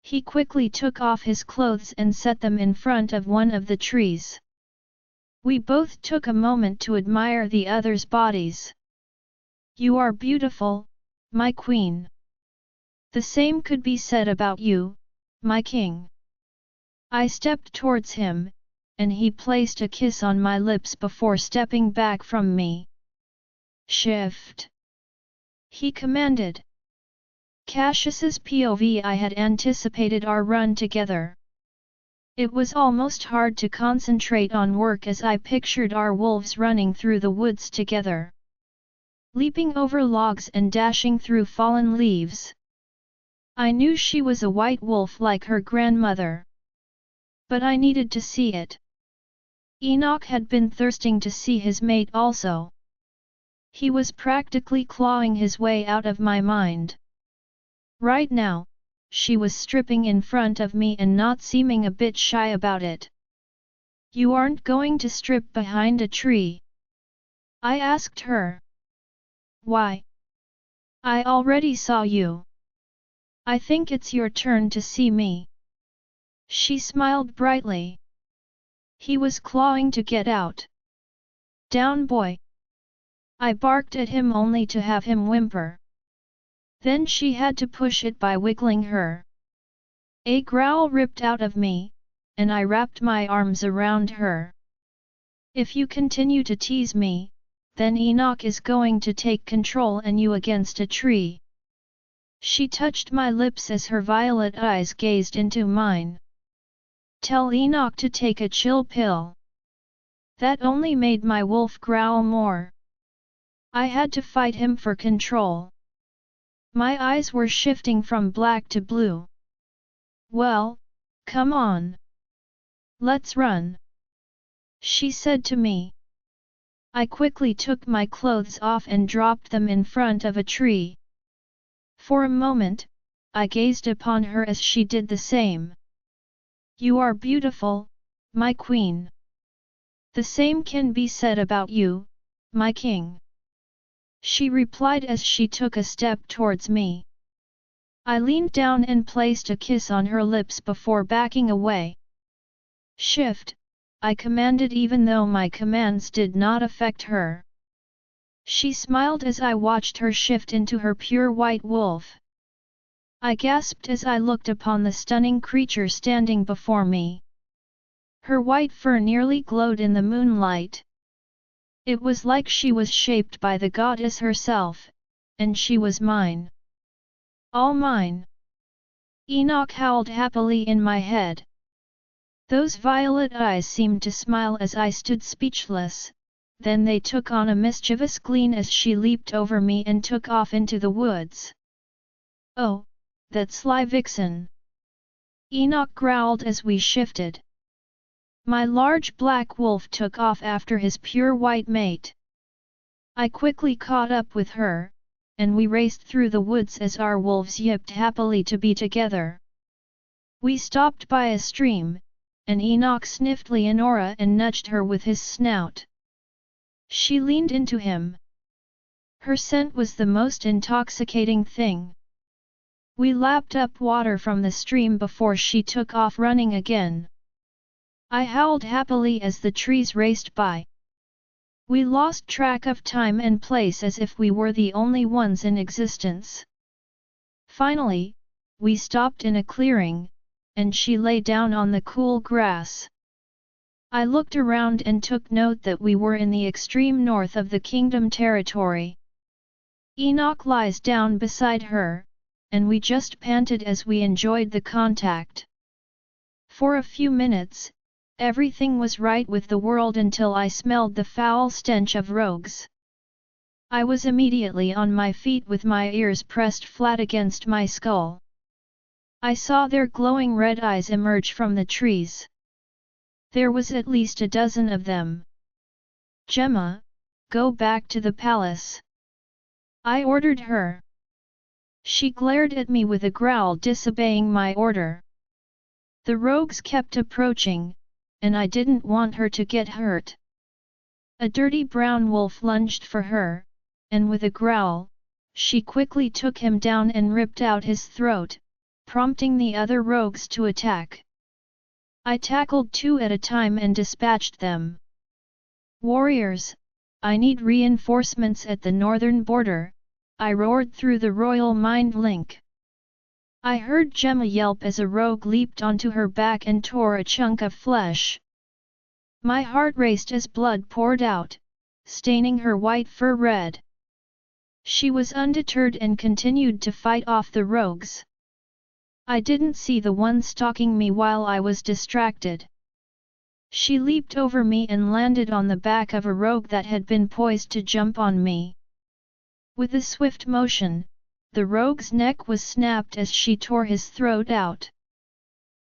Speaker 1: He quickly took off his clothes and set them in front of one of the trees. We both took a moment to admire the other's bodies. "You are beautiful, my queen. The same could be said about you, my king." I stepped towards him, and he placed a kiss on my lips before stepping back from me. "Shift," he commanded. Cassius's POV. I had anticipated our run together. It was almost hard to concentrate on work as I pictured our wolves running through the woods together, leaping over logs and dashing through fallen leaves. I knew she was a white wolf like her grandmother. But I needed to see it. Enoch had been thirsting to see his mate also. He was practically clawing his way out of my mind. Right now, she was stripping in front of me and not seeming a bit shy about it. "You aren't going to strip behind a tree?" I asked her. "Why? I already saw you. I think it's your turn to see me." She smiled brightly. He was clawing to get out. "Down, boy!" I barked at him only to have him whimper. Then she had to push it by wiggling her. A growl ripped out of me, and I wrapped my arms around her. "If you continue to tease me, then Enoch is going to take control and you against a tree." She touched my lips as her violet eyes gazed into mine. "Tell Enoch to take a chill pill." That only made my wolf growl more. I had to fight him for control. My eyes were shifting from black to blue. "Well, come on. Let's run," she said to me. I quickly took my clothes off and dropped them in front of a tree. For a moment, I gazed upon her as she did the same. "You are beautiful, my queen. The same can be said about you, my king," she replied as she took a step towards me. I leaned down and placed a kiss on her lips before backing away. "Shift," I commanded even though my commands did not affect her. She smiled as I watched her shift into her pure white wolf. I gasped as I looked upon the stunning creature standing before me. Her white fur nearly glowed in the moonlight. It was like she was shaped by the goddess herself, and she was mine. All mine. Enoch howled happily in my head. Those violet eyes seemed to smile as I stood speechless, then they took on a mischievous gleam as she leaped over me and took off into the woods. Oh, that sly vixen! Enoch growled as we shifted. My large black wolf took off after his pure white mate. I quickly caught up with her, and we raced through the woods as our wolves yipped happily to be together. We stopped by a stream, and Enoch sniffed Leonora and nudged her with his snout. She leaned into him. Her scent was the most intoxicating thing. We lapped up water from the stream before she took off running again. I howled happily as the trees raced by. We lost track of time and place as if we were the only ones in existence. Finally, we stopped in a clearing, and she lay down on the cool grass. I looked around and took note that we were in the extreme north of the kingdom territory. Enoch lies down beside her, and we just panted as we enjoyed the contact. For a few minutes, everything was right with the world until I smelled the foul stench of rogues. I was immediately on my feet with my ears pressed flat against my skull. I saw their glowing red eyes emerge from the trees. There was at least a dozen of them. Gemma, go back to the palace. I ordered her. She glared at me with a growl, disobeying my order. The rogues kept approaching, and I didn't want her to get hurt. A dirty brown wolf lunged for her, and with a growl, she quickly took him down and ripped out his throat, prompting the other rogues to attack. I tackled two at a time and dispatched them. Warriors, I need reinforcements at the northern border, I roared through the royal mind link. I heard Gemma yelp as a rogue leaped onto her back and tore a chunk of flesh. My heart raced as blood poured out, staining her white fur red. She was undeterred and continued to fight off the rogues. I didn't see the one stalking me while I was distracted. She leaped over me and landed on the back of a rogue that had been poised to jump on me. With a swift motion, the rogue's neck was snapped as she tore his throat out.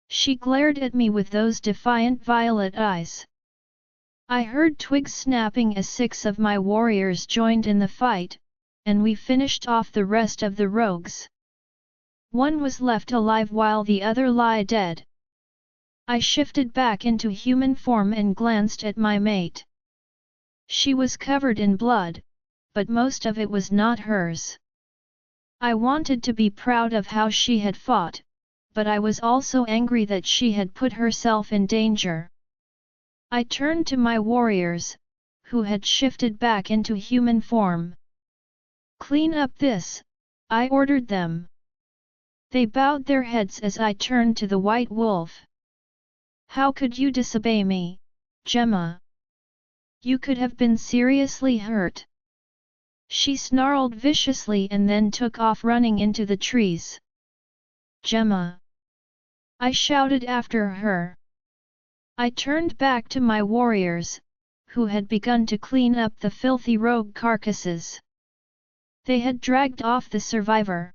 Speaker 1: She glared at me with those defiant violet eyes. I heard twigs snapping as 6 of my warriors joined in the fight, and we finished off the rest of the rogues. One was left alive while the other lay dead. I shifted back into human form and glanced at my mate. She was covered in blood, but most of it was not hers. I wanted to be proud of how she had fought, but I was also angry that she had put herself in danger. I turned to my warriors, who had shifted back into human form. Clean up this, I ordered them. They bowed their heads as I turned to the white wolf. How could you disobey me, Gemma? You could have been seriously hurt. She snarled viciously and then took off running into the trees. Gemma! I shouted after her. I turned back to my warriors, who had begun to clean up the filthy rogue carcasses. They had dragged off the survivor.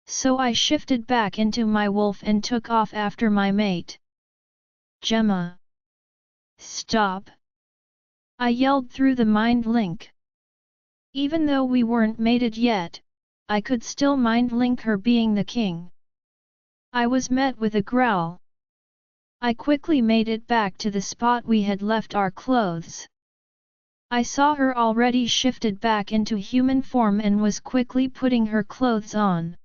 Speaker 1: So I shifted back into my wolf and took off after my mate. Gemma! Stop! I yelled through the mind link. Even though we weren't mated yet, I could still mind link her being the king. I was met with a growl. I quickly made it back to the spot we had left our clothes. I saw her already shifted back into human form and was quickly putting her clothes on.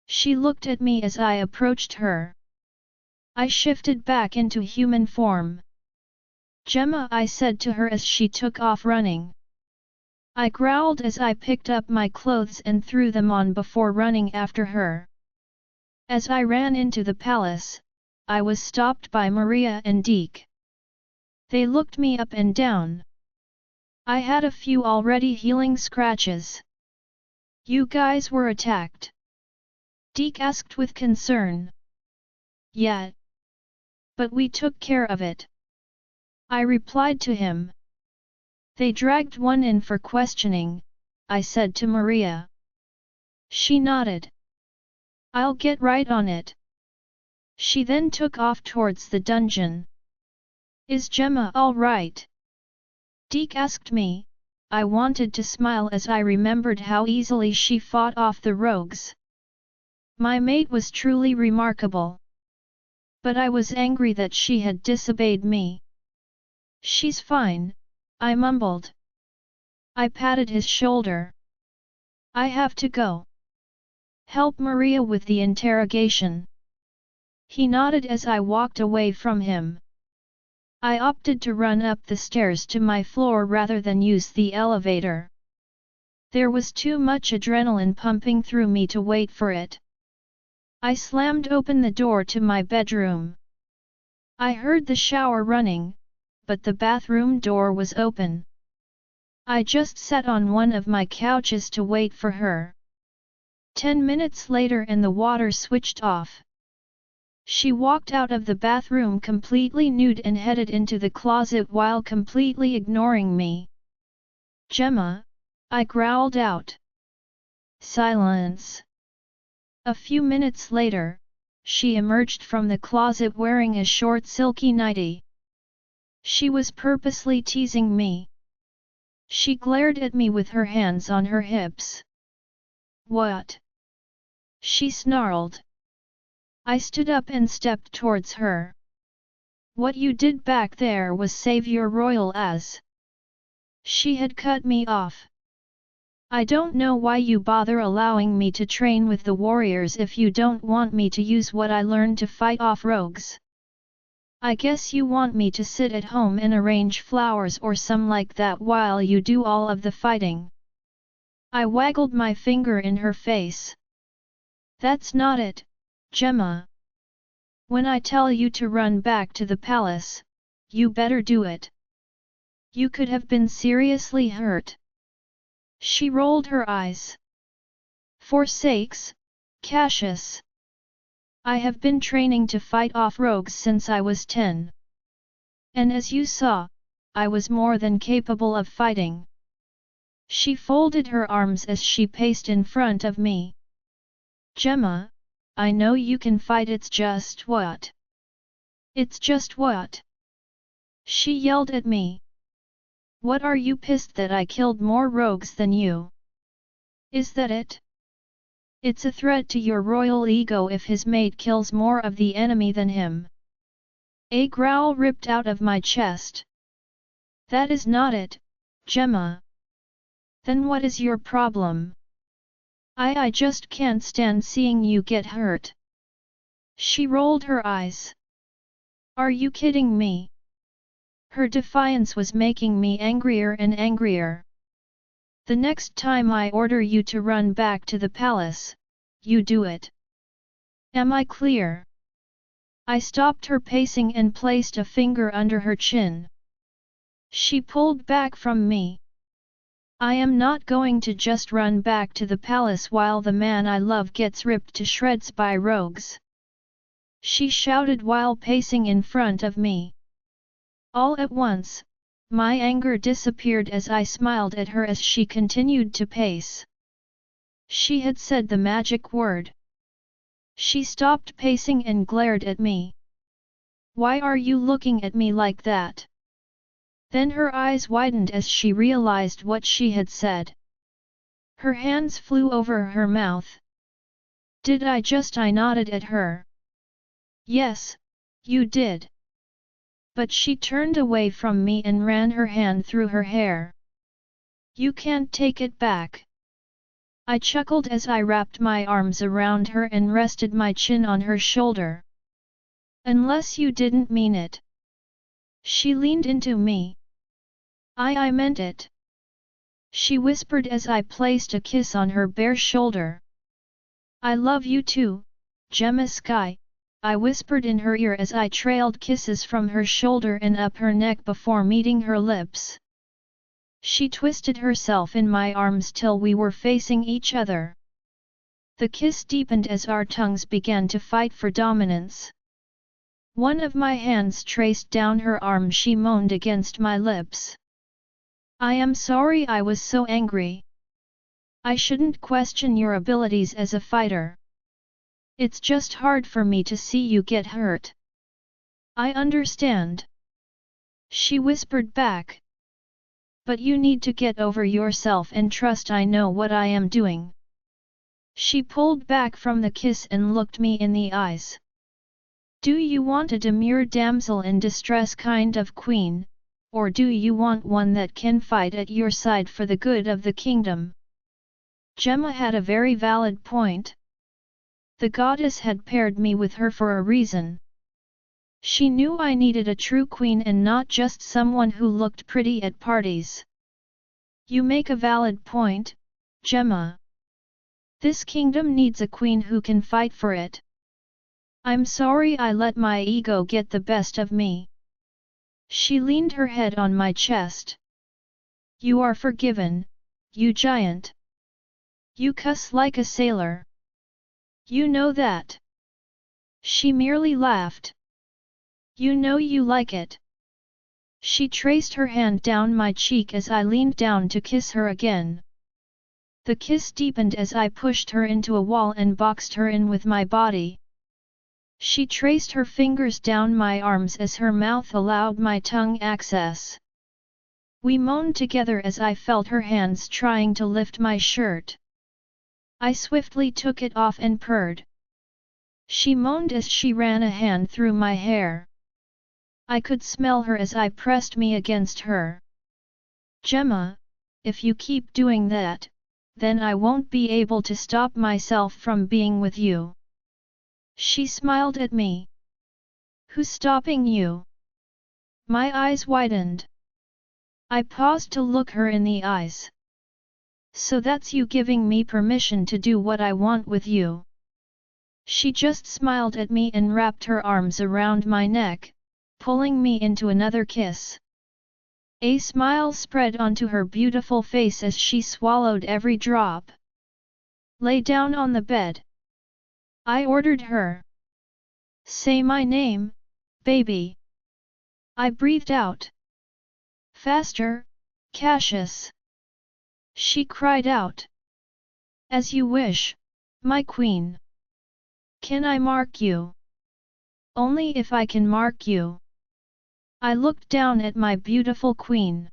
Speaker 1: She looked at me as I approached her. I shifted back into human form. Gemma, I said to her as she took off running. I growled as I picked up my clothes and threw them on before running after her. As I ran into the palace, I was stopped by Maria and Deke. They looked me up and down. I had a few already healing scratches. You guys were attacked? Deke asked with concern. Yeah. But we took care of it. I replied to him. They dragged one in for questioning, I said to Maria. She nodded. I'll get right on it. She then took off towards the dungeon. Is Gemma all right? Deke asked me. I wanted to smile as I remembered how easily she fought off the rogues. My mate was truly remarkable. But I was angry that she had disobeyed me. She's fine, I mumbled. I patted his shoulder. I have to go. Help Maria with the interrogation. He nodded as I walked away from him. I opted to run up the stairs to my floor rather than use the elevator. There was too much adrenaline pumping through me to wait for it. I slammed open the door to my bedroom. I heard the shower running, but the bathroom door was open. I just sat on one of my couches to wait for her. 10 minutes later and the water switched off. She walked out of the bathroom completely nude and headed into the closet while completely ignoring me. Gemma, I growled out. Silence. A few minutes later, she emerged from the closet wearing a short silky nightie. She was purposely teasing me. She glared at me with her hands on her hips. What? She snarled. I stood up and stepped towards her. What you did back there was save your royal ass. She had cut me off. I don't know why you bother allowing me to train with the warriors if you don't want me to use what I learned to fight off rogues. I guess you want me to sit at home and arrange flowers or some like that while you do all of the fighting. I waggled my finger in her face. That's not it, Gemma. When I tell you to run back to the palace, you better do it. You could have been seriously hurt. She rolled her eyes. For sakes, Cassius. I have been training to fight off rogues since I was 10. And as you saw, I was more than capable of fighting. She folded her arms as she paced in front of me. Gemma, I know you can fight, it's just what? It's just what? She yelled at me. What, are you pissed that I killed more rogues than you? Is that it? It's a threat to your royal ego if his mate kills more of the enemy than him. A growl ripped out of my chest. That is not it, Gemma. Then what is your problem? I just can't stand seeing you get hurt. She rolled her eyes. Are you kidding me? Her defiance was making me angrier and angrier. The next time I order you to run back to the palace, you do it. Am I clear? I stopped her pacing and placed a finger under her chin. She pulled back from me. I am not going to just run back to the palace while the man I love gets ripped to shreds by rogues. She shouted while pacing in front of me. All at once, my anger disappeared as I smiled at her as she continued to pace. She had said the magic word. She stopped pacing and glared at me. Why are you looking at me like that? Then her eyes widened as she realized what she had said. Her hands flew over her mouth. Did I just? I nodded at her. Yes, you did. But she turned away from me and ran her hand through her hair. You can't take it back. I chuckled as I wrapped my arms around her and rested my chin on her shoulder. Unless you didn't mean it. She leaned into me. I meant it. She whispered as I placed a kiss on her bare shoulder. I love you too, Gemma Sky, I whispered in her ear as I trailed kisses from her shoulder and up her neck before meeting her lips. She twisted herself in my arms till we were facing each other. The kiss deepened as our tongues began to fight for dominance. One of my hands traced down her arm. She moaned against my lips. I am sorry I was so angry. I shouldn't question your abilities as a fighter. It's just hard for me to see you get hurt. I understand. She whispered back. But you need to get over yourself and trust I know what I am doing. She pulled back from the kiss and looked me in the eyes. Do you want a demure damsel in distress kind of queen, or do you want one that can fight at your side for the good of the kingdom? Gemma had a very valid point. The goddess had paired me with her for a reason. She knew I needed a true queen and not just someone who looked pretty at parties. You make a valid point, Gemma. This kingdom needs a queen who can fight for it. I'm sorry I let my ego get the best of me. She leaned her head on my chest. You are forgiven, you giant. You cuss like a sailor. You know that. She merely laughed. You know you like it. She traced her hand down my cheek as I leaned down to kiss her again. The kiss deepened as I pushed her into a wall and boxed her in with my body. She traced her fingers down my arms as her mouth allowed my tongue access. We moaned together as I felt her hands trying to lift my shirt. I swiftly took it off and purred. She moaned as she ran a hand through my hair. I could smell her as I pressed me against her. Gemma, if you keep doing that, then I won't be able to stop myself from being with you. She smiled at me. Who's stopping you? My eyes widened. I paused to look her in the eyes. So that's you giving me permission to do what I want with you. She just smiled at me and wrapped her arms around my neck, pulling me into another kiss. A smile spread onto her beautiful face as she swallowed every drop. Lay down on the bed. I ordered her. Say my name, baby. I breathed out. Faster, Cassius. She cried out. As you wish, my queen. Can I mark you? Only if I can mark you. I looked down at my beautiful queen.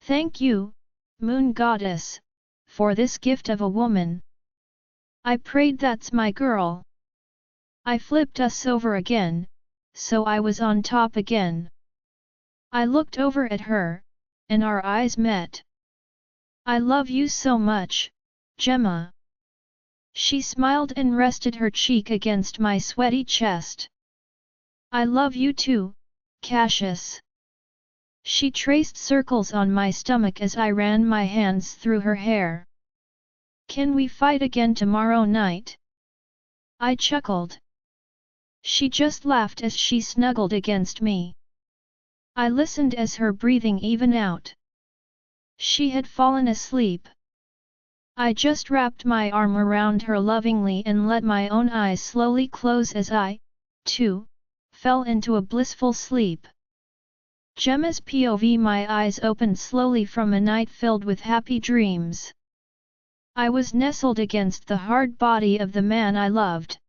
Speaker 1: Thank you, moon goddess, for this gift of a woman. I prayed that's my girl. I flipped us over again, so I was on top again. I looked over at her, and our eyes met. I love you so much, Gemma. She smiled and rested her cheek against my sweaty chest. I love you too, Cassius. She traced circles on my stomach as I ran my hands through her hair. Can we fight again tomorrow night? I chuckled. She just laughed as she snuggled against me. I listened as her breathing evened out. She had fallen asleep. I just wrapped my arm around her lovingly and let my own eyes slowly close as I, too, fell into a blissful sleep. Gemma's POV. My eyes opened slowly from a night filled with happy dreams. I was nestled against the hard body of the man I loved.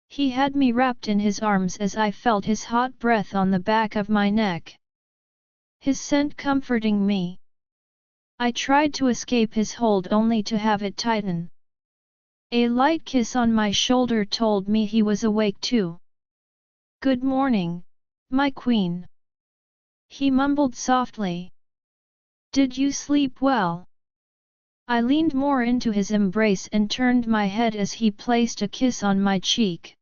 Speaker 1: He had me wrapped in his arms as I felt his hot breath on the back of my neck. His scent comforting me. I tried to escape his hold only to have it tighten. A light kiss on my shoulder told me he was awake too. Good morning, my queen. He mumbled softly. Did you sleep well? I leaned more into his embrace and turned my head as he placed a kiss on my cheek.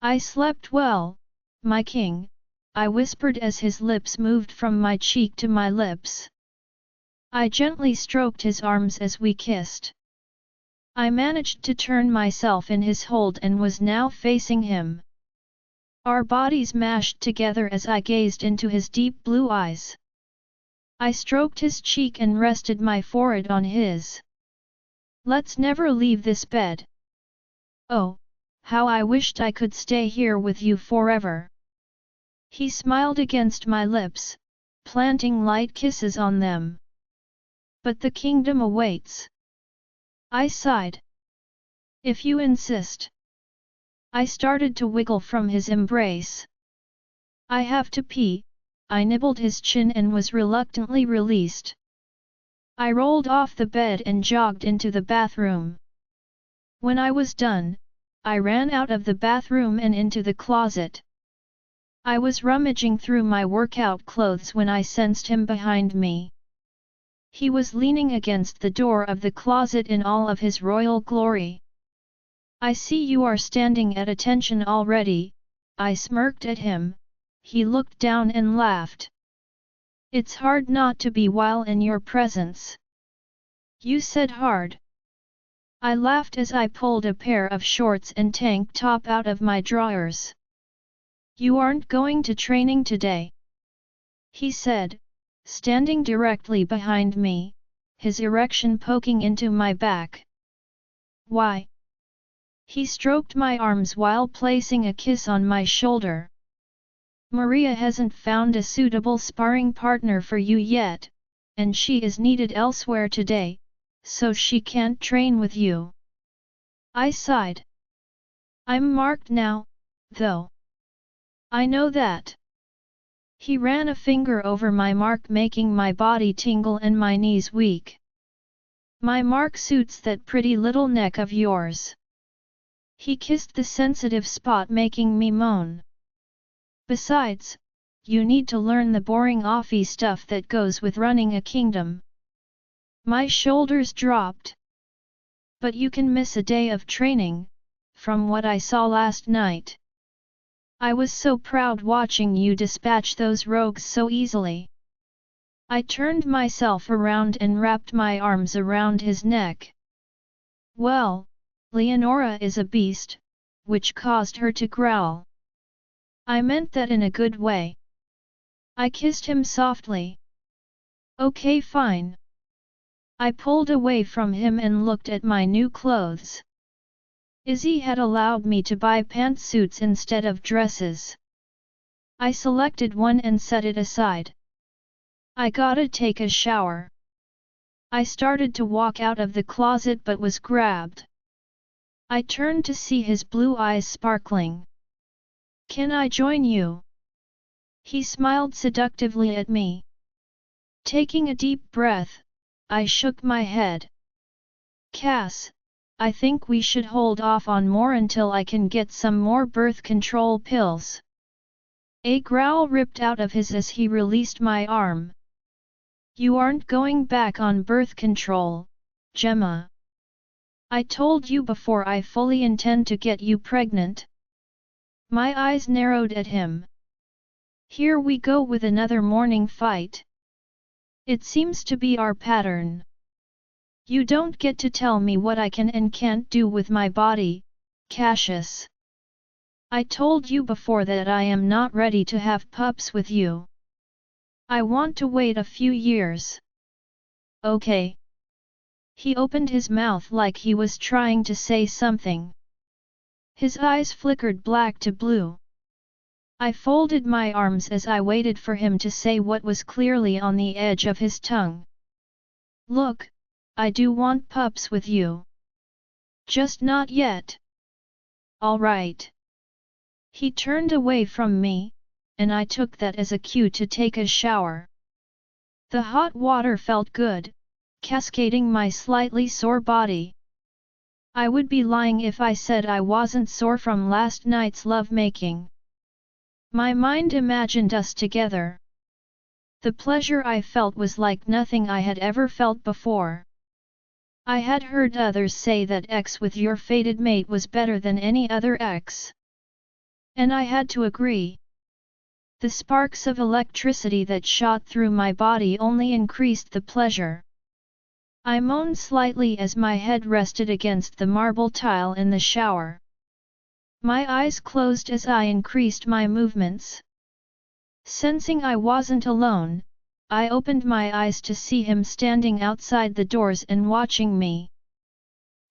Speaker 1: I slept well, my king, I whispered as his lips moved from my cheek to my lips. I gently stroked his arms as we kissed. I managed to turn myself in his hold and was now facing him. Our bodies mashed together as I gazed into his deep blue eyes. I stroked his cheek and rested my forehead on his. Let's never leave this bed. Oh, how I wished I could stay here with you forever. He smiled against my lips, planting light kisses on them. But the kingdom awaits. I sighed. If you insist. I started to wiggle from his embrace. I have to pee, I nibbled his chin and was reluctantly released. I rolled off the bed and jogged into the bathroom. When I was done, I ran out of the bathroom and into the closet. I was rummaging through my workout clothes when I sensed him behind me. He was leaning against the door of the closet in all of his royal glory. I see you are standing at attention already, I smirked at him. He looked down and laughed. It's hard not to be while in your presence. You said hard. I laughed as I pulled a pair of shorts and tank top out of my drawers. You aren't going to training today? He said, standing directly behind me, his erection poking into my back. Why? He stroked my arms while placing a kiss on my shoulder. Maria hasn't found a suitable sparring partner for you yet, and she is needed elsewhere today, so she can't train with you. I sighed. I'm marked now, though. I know that. He ran a finger over my mark, making my body tingle and my knees weak. My mark suits that pretty little neck of yours. He kissed the sensitive spot, making me moan. Besides, you need to learn the boring offy stuff that goes with running a kingdom. My shoulders dropped. But you can miss a day of training, from what I saw last night. I was so proud watching you dispatch those rogues so easily. I turned myself around and wrapped my arms around his neck. Well, Leonora is a beast, which caused her to growl. I meant that in a good way. I kissed him softly. Okay, fine. I pulled away from him and looked at my new clothes. Izzy had allowed me to buy pantsuits instead of dresses. I selected one and set it aside. I gotta take a shower. I started to walk out of the closet but was grabbed. I turned to see his blue eyes sparkling. Can I join you? He smiled seductively at me. Taking a deep breath, I shook my head. Cass, I think we should hold off on more until I can get some more birth control pills. A growl ripped out of his as he released my arm. You aren't going back on birth control, Gemma. I told you before I fully intend to get you pregnant. My eyes narrowed at him. Here we go with another morning fight. It seems to be our pattern. You don't get to tell me what I can and can't do with my body, Cassius. I told you before that I am not ready to have pups with you. I want to wait a few years. Okay. He opened his mouth like he was trying to say something. His eyes flickered black to blue. I folded my arms as I waited for him to say what was clearly on the edge of his tongue. Look, I do want pups with you. Just not yet. All right. He turned away from me, and I took that as a cue to take a shower. The hot water felt good, cascading my slightly sore body. I would be lying if I said I wasn't sore from last night's lovemaking. My mind imagined us together. The pleasure I felt was like nothing I had ever felt before. I had heard others say that X with your fated mate was better than any other X. And I had to agree. The sparks of electricity that shot through my body only increased the pleasure. I moaned slightly as my head rested against the marble tile in the shower. My eyes closed as I increased my movements. Sensing I wasn't alone, I opened my eyes to see him standing outside the doors and watching me.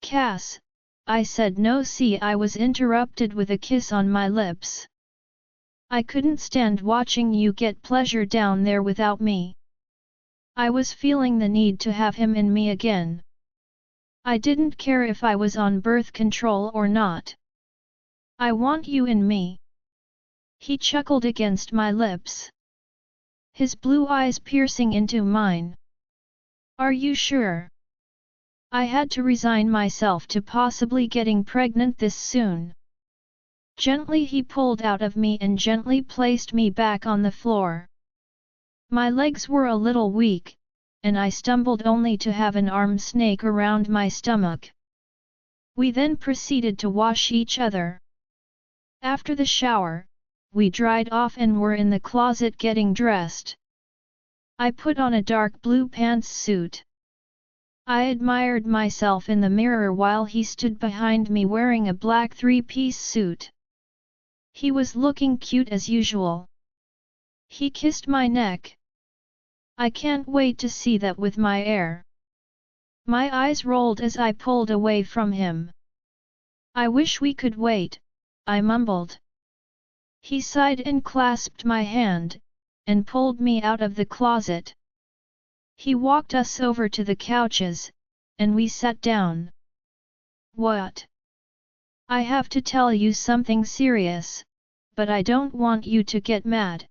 Speaker 1: "Cass," I said. "No, see," I was interrupted with a kiss on my lips. "I couldn't stand watching you get pleasure down there without me." I was feeling the need to have him in me again. I didn't care if I was on birth control or not. "I want you in me." He chuckled against my lips, his blue eyes piercing into mine. "Are you sure?" I had to resign myself to possibly getting pregnant this soon. Gently he pulled out of me and gently placed me back on the floor. My legs were a little weak, and I stumbled only to have an arm snake around my stomach. We then proceeded to wash each other. After the shower, we dried off and were in the closet getting dressed. I put on a dark blue pantsuit. I admired myself in the mirror while he stood behind me wearing a black three-piece suit. He was looking cute as usual. He kissed my neck. "I can't wait to see that with my heir." My eyes rolled as I pulled away from him. "I wish we could wait," I mumbled. He sighed and clasped my hand, and pulled me out of the closet. He walked us over to the couches, and we sat down. "What?" "I have to tell you something serious, but I don't want you to get mad."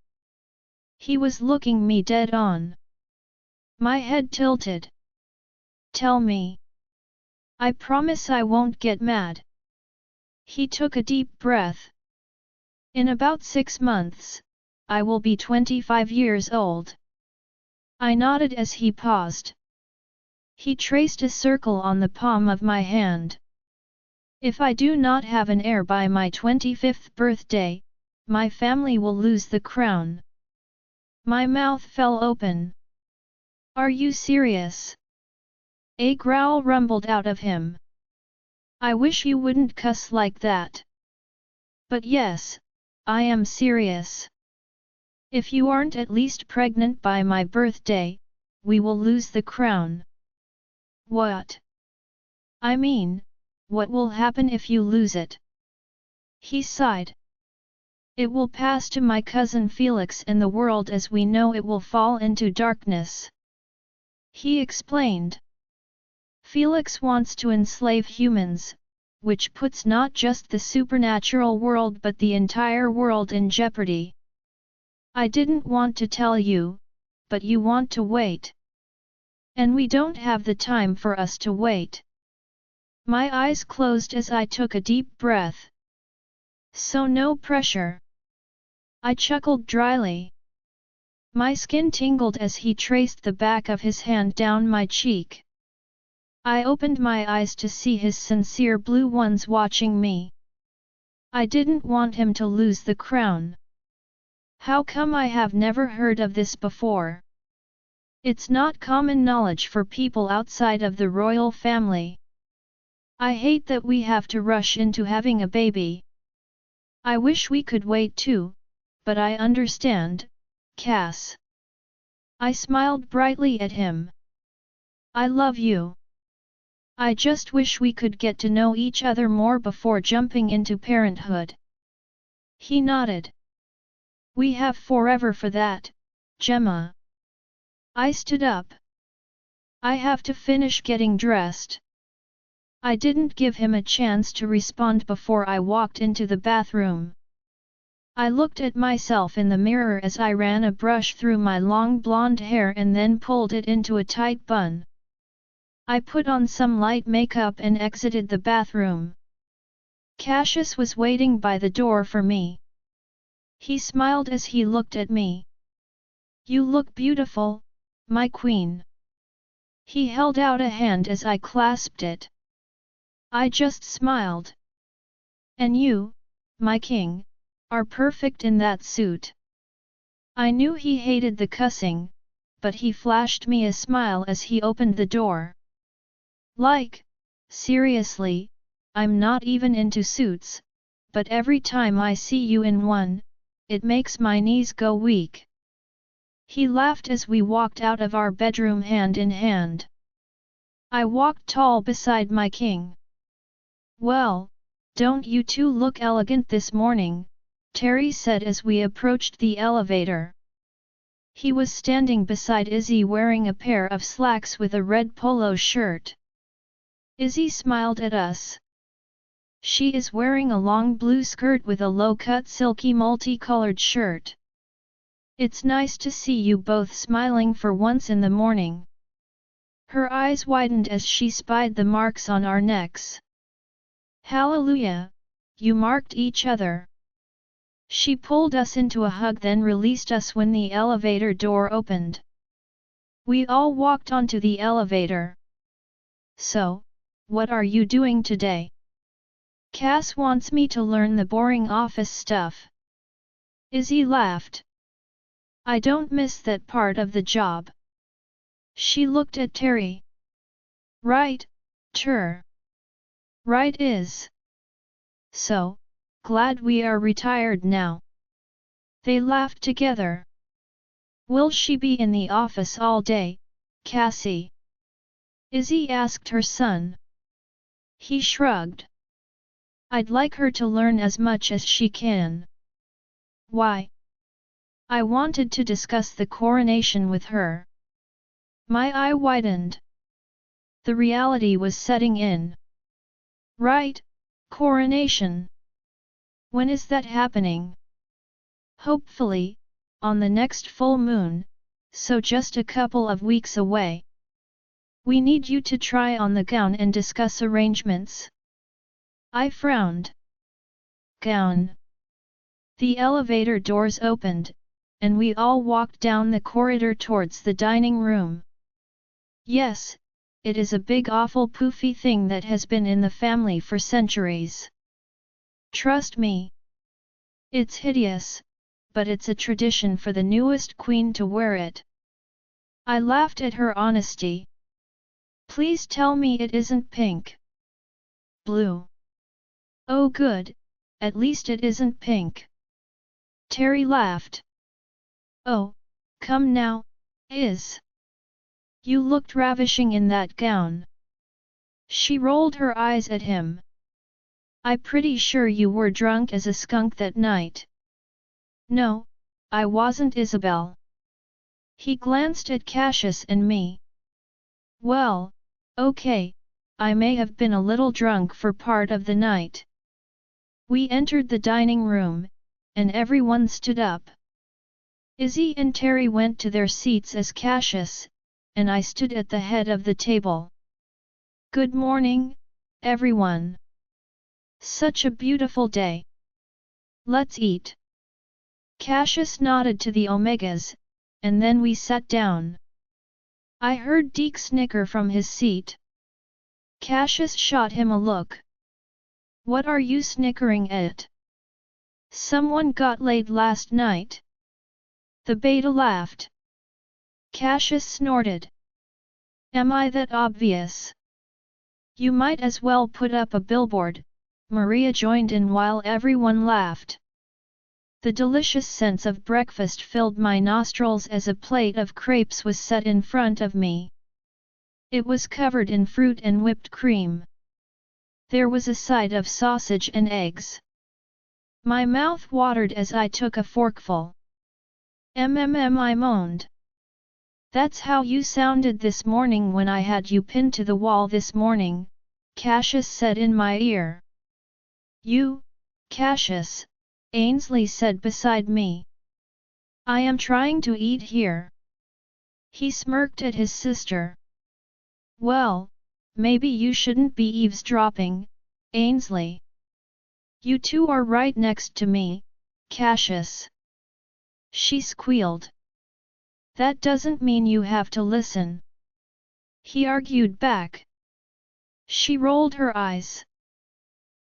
Speaker 1: He was looking me dead on. My head tilted. "Tell me." "I promise I won't get mad." He took a deep breath. "In about 6 months, I will be 25 years old." I nodded as he paused. He traced a circle on the palm of my hand. "If I do not have an heir by my 25th birthday, my family will lose the crown." My mouth fell open. "Are you serious?" A growl rumbled out of him. "I wish you wouldn't cuss like that." "But yes, I am serious. If you aren't at least pregnant by my birthday, we will lose the crown." "What?" "I mean, what will happen if you lose it?" He sighed. "It will pass to my cousin Felix, and the world as we know it will fall into darkness." He explained. "Felix wants to enslave humans, which puts not just the supernatural world but the entire world in jeopardy. I didn't want to tell you, but you want to wait. And we don't have the time for us to wait." My eyes closed as I took a deep breath. "So no pressure." I chuckled dryly. My skin tingled as he traced the back of his hand down my cheek. I opened my eyes to see his sincere blue ones watching me. I didn't want him to lose the crown. How come I have never heard of this before? It's not common knowledge for people outside of the royal family. I hate that we have to rush into having a baby. I wish we could wait too, but I understand, Cass." I smiled brightly at him. "I love you. I just wish we could get to know each other more before jumping into parenthood." He nodded. "We have forever for that, Gemma." I stood up. "I have to finish getting dressed." I didn't give him a chance to respond before I walked into the bathroom. I looked at myself in the mirror as I ran a brush through my long blonde hair and then pulled it into a tight bun. I put on some light makeup and exited the bathroom. Cassius was waiting by the door for me. He smiled as he looked at me. "You look beautiful, my queen." He held out a hand as I clasped it. I just smiled. "And you, my king, are perfect in that suit." I knew he hated the cussing, but he flashed me a smile as he opened the door. Like, seriously, I'm not even into suits, but every time I see you in one, it makes my knees go weak." He laughed as we walked out of our bedroom hand in hand. I walked tall beside my king. "Well, don't you two look elegant this morning?" Terry said as we approached the elevator. He was standing beside Izzy wearing a pair of slacks with a red polo shirt. Izzy smiled at us. She is wearing a long blue skirt with a low-cut silky multicolored shirt. "It's nice to see you both smiling for once in the morning." Her eyes widened as she spied the marks on our necks. "Hallelujah, you marked each other." She pulled us into a hug then released us when the elevator door opened. We all walked onto the elevator. "So, what are you doing today?" "Cass wants me to learn the boring office stuff." Izzy laughed. "I don't miss that part of the job." She looked at Terry. "Right, sure. Right is. So, glad we are retired now." They laughed together. "Will she be in the office all day, Cassie?" Izzy asked her son. He shrugged. "I'd like her to learn as much as she can." "Why?" "I wanted to discuss the coronation with her." My eye widened. The reality was setting in. "Right, coronation. When is that happening?" "Hopefully, on the next full moon, so just a couple of weeks away. We need you to try on the gown and discuss arrangements." I frowned. "Gown?" The elevator doors opened, and we all walked down the corridor towards the dining room. "Yes, it is a big awful poofy thing that has been in the family for centuries. Trust me. It's hideous, but it's a tradition for the newest queen to wear it." I laughed at her honesty. "Please tell me it isn't pink." "Blue." "Oh good, at least it isn't pink." Terry laughed. "Oh, come now, Iz. You looked ravishing in that gown." She rolled her eyes at him. "I'm pretty sure you were drunk as a skunk that night." "No, I wasn't, Isabel." He glanced at Cassius and me. "Well, okay, I may have been a little drunk for part of the night." We entered the dining room, and everyone stood up. Izzy and Terry went to their seats as Cassius, and I stood at the head of the table. "Good morning, everyone. Such a beautiful day. Let's eat." Cassius nodded to the Omegas, and then we sat down. I heard Deke snicker from his seat. Cassius shot him a look. "What are you snickering at? Someone got laid last night?" The beta laughed. Cassius snorted. "Am I that obvious?" "You might as well put up a billboard," Maria joined in while everyone laughed. The delicious sense of breakfast filled my nostrils as a plate of crepes was set in front of me. It was covered in fruit and whipped cream. There was a side of sausage and eggs. My mouth watered as I took a forkful. I moaned. "That's how you sounded this morning when I had you pinned to the wall this morning," Cassius said in my ear. "You, Cassius," Ainsley said beside me. "I am trying to eat here." He smirked at his sister. "Well, maybe you shouldn't be eavesdropping, Ainsley. You two are right next to me, Cassius." She squealed. "That doesn't mean you have to listen." He argued back. She rolled her eyes.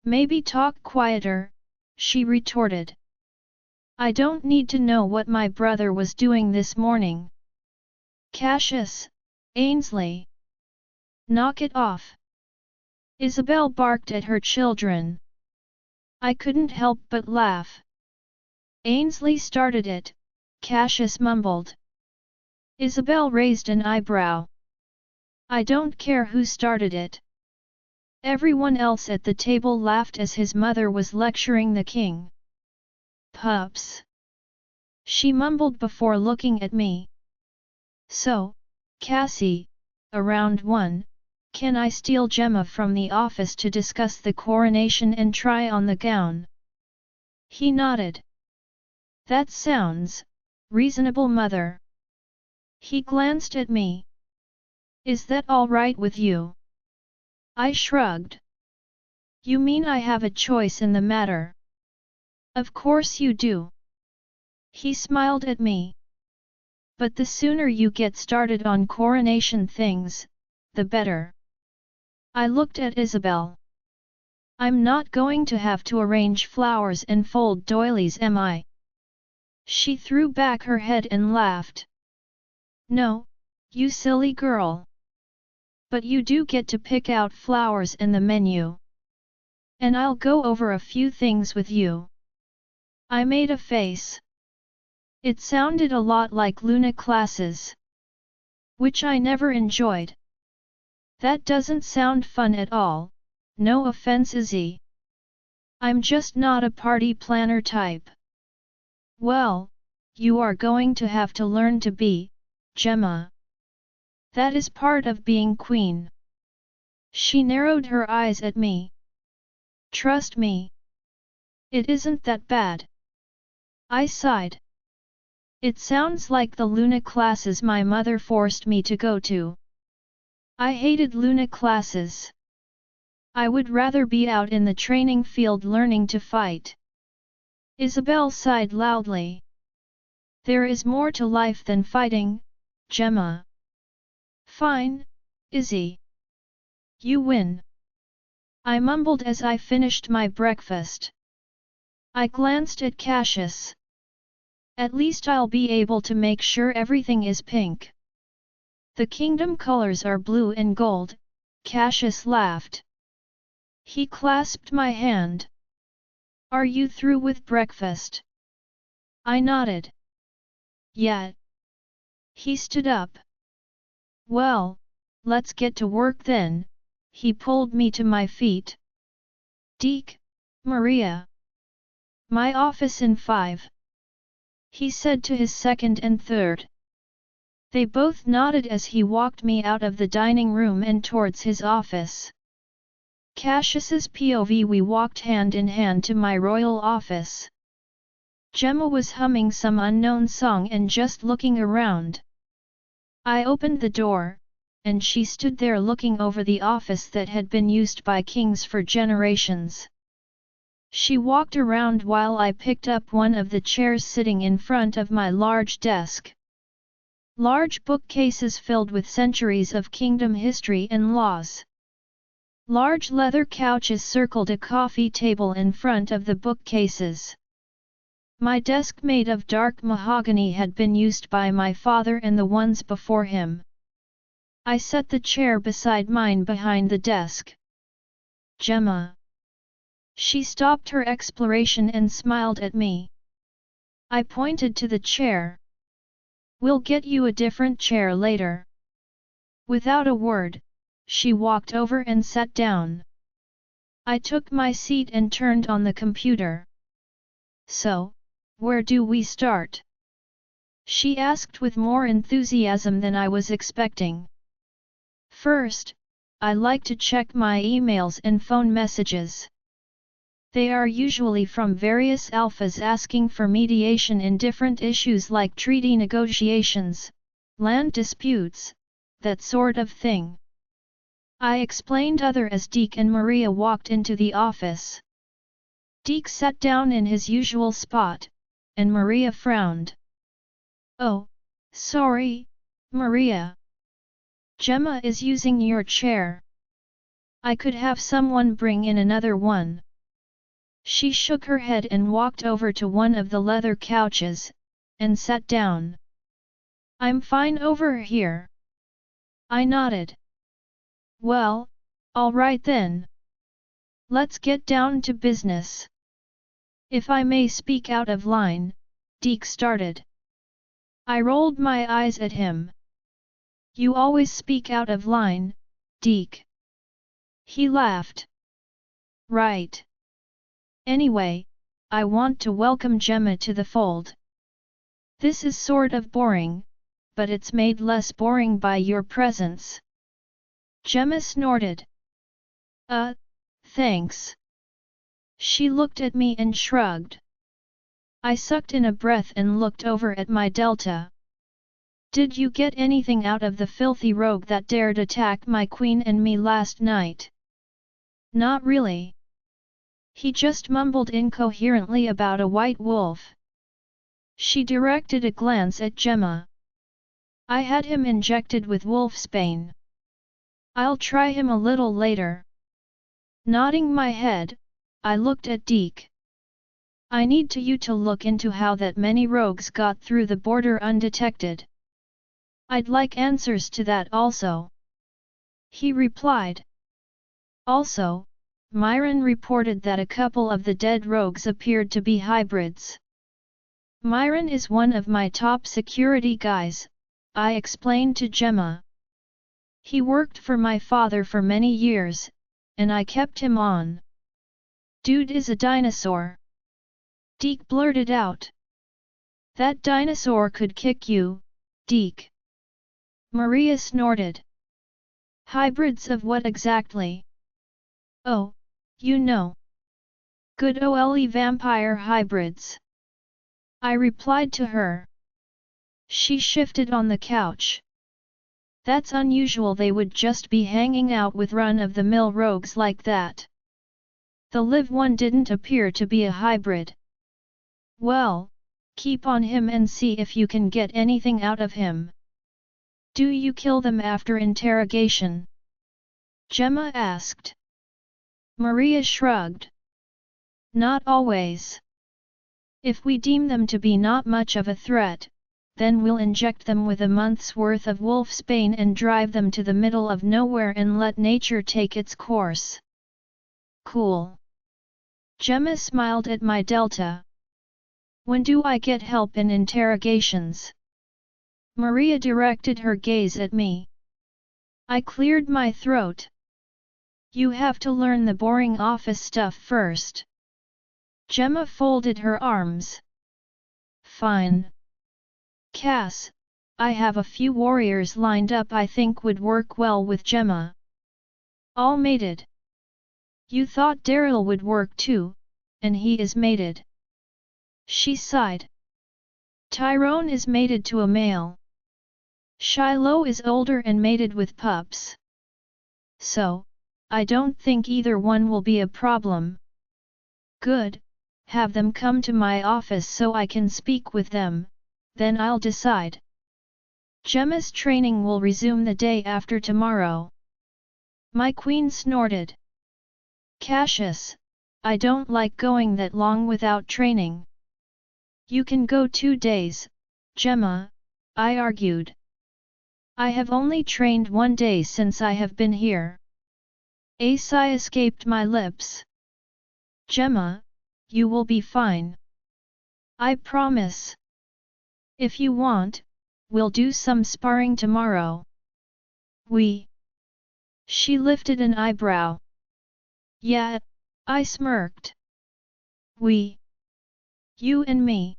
Speaker 1: "Maybe talk quieter," she retorted. "I don't need to know what my brother was doing this morning." "Cassius, Ainsley. Knock it off." Isabel barked at her children. I couldn't help but laugh. Ainsley started it, Cassius mumbled. Isabel raised an eyebrow. I don't care who started it. Everyone else at the table laughed as his mother was lecturing the king. Pups. She mumbled before looking at me. So, Cassie, around 1, can I steal Gemma from the office to discuss the coronation and try on the gown? He nodded. That sounds reasonable, mother. He glanced at me. Is that all right with you? I shrugged. You mean I have a choice in the matter? Of course you do. He smiled at me. But the sooner you get started on coronation things, the better. I looked at Isabel. I'm not going to have to arrange flowers and fold doilies, am I? She threw back her head and laughed. No, you silly girl. But you do get to pick out flowers and the menu. And I'll go over a few things with you. I made a face. It sounded a lot like Luna classes, which I never enjoyed. That doesn't sound fun at all, no offense, Izzy. I'm just not a party planner type. Well, you are going to have to learn to be, Gemma. That is part of being queen. She narrowed her eyes at me. Trust me. It isn't that bad. I sighed. It sounds like the Luna classes my mother forced me to go to. I hated Luna classes. I would rather be out in the training field learning to fight. Isabel sighed loudly. There is more to life than fighting, Gemma. Fine, Izzy. You win. I mumbled as I finished my breakfast. I glanced at Cassius. At least I'll be able to make sure everything is pink. The kingdom colors are blue and gold, Cassius laughed. He clasped my hand. Are you through with breakfast? I nodded. Yeah. He stood up. Well, let's get to work then. He pulled me to my feet. Deke, Maria. My office in 5. He said to his second and third. They both nodded as he walked me out of the dining room and towards his office. Cassius's POV, we walked hand in hand to my royal office. Gemma was humming some unknown song and just looking around. I opened the door, and she stood there looking over the office that had been used by kings for generations. She walked around while I picked up one of the chairs sitting in front of my large desk. Large bookcases filled with centuries of kingdom history and laws. Large leather couches circled a coffee table in front of the bookcases. My desk, made of dark mahogany, had been used by my father and the ones before him. I set the chair beside mine behind the desk. Gemma. She stopped her exploration and smiled at me. I pointed to the chair. We'll get you a different chair later. Without a word, she walked over and sat down. I took my seat and turned on the computer. So, where do we start? She asked with more enthusiasm than I was expecting. First, I like to check my emails and phone messages. They are usually from various alphas asking for mediation in different issues like treaty negotiations, land disputes, that sort of thing. I explained other as Deke and Maria walked into the office. Deke sat down in his usual spot, and Maria frowned. Oh, sorry, Maria. Gemma is using your chair. I could have someone bring in another one. She shook her head and walked over to one of the leather couches, and sat down. I'm fine over here. I nodded. Well, All right then. Let's get down to business. If I may speak out of line, Deke started. I rolled my eyes at him. You always speak out of line, Deke. He laughed. Right. Anyway, I want to welcome Gemma to the fold. This is sort of boring, but it's made less boring by your presence. Gemma snorted. Thanks. She looked at me and shrugged. I sucked in a breath and looked over at my delta. Did you get anything out of the filthy rogue that dared attack my queen and me last night? Not really. He just mumbled incoherently about a white wolf. She directed a glance at Gemma. I had him injected with wolfsbane. I'll try him a little later. Nodding my head, I looked at Deke. I need you to look into how that many rogues got through the border undetected. I'd like answers to that also. He replied. Also, Myron reported that a couple of the dead rogues appeared to be hybrids. Myron is one of my top security guys, I explained to Gemma. He worked for my father for many years, and I kept him on. Dude is a dinosaur. Deke blurted out. That dinosaur could kick you, Deke. Maria snorted. Hybrids of what exactly? Oh, you know. Good OLE vampire hybrids. I replied to her. She shifted on the couch. That's unusual, they would just be hanging out with run-of-the-mill rogues like that. The live one didn't appear to be a hybrid. Well, keep on him and see if you can get anything out of him. Do you kill them after interrogation? Gemma asked. Maria shrugged. Not always. If we deem them to be not much of a threat, then we'll inject them with a month's worth of wolfsbane and drive them to the middle of nowhere and let nature take its course. Cool. Gemma smiled at my delta. When do I get help in interrogations? Maria directed her gaze at me. I cleared my throat. You have to learn the boring office stuff first. Gemma folded her arms. Fine. Cass, I have a few warriors lined up I think would work well with Gemma. All mated. You thought Daryl would work too, and he is mated. She sighed. Tyrone is mated to a male. Shiloh is older and mated with pups. So, I don't think either one will be a problem. Good, have them come to my office so I can speak with them, then I'll decide. Gemma's training will resume the day after tomorrow. My queen snorted. Cassius, I don't like going that long without training. You can go 2 days, Gemma, I argued. I have only trained 1 day since I have been here. A sigh escaped my lips. Gemma, you will be fine. I promise. If you want, we'll do some sparring tomorrow. She lifted an eyebrow. Yeah, I smirked. You and me.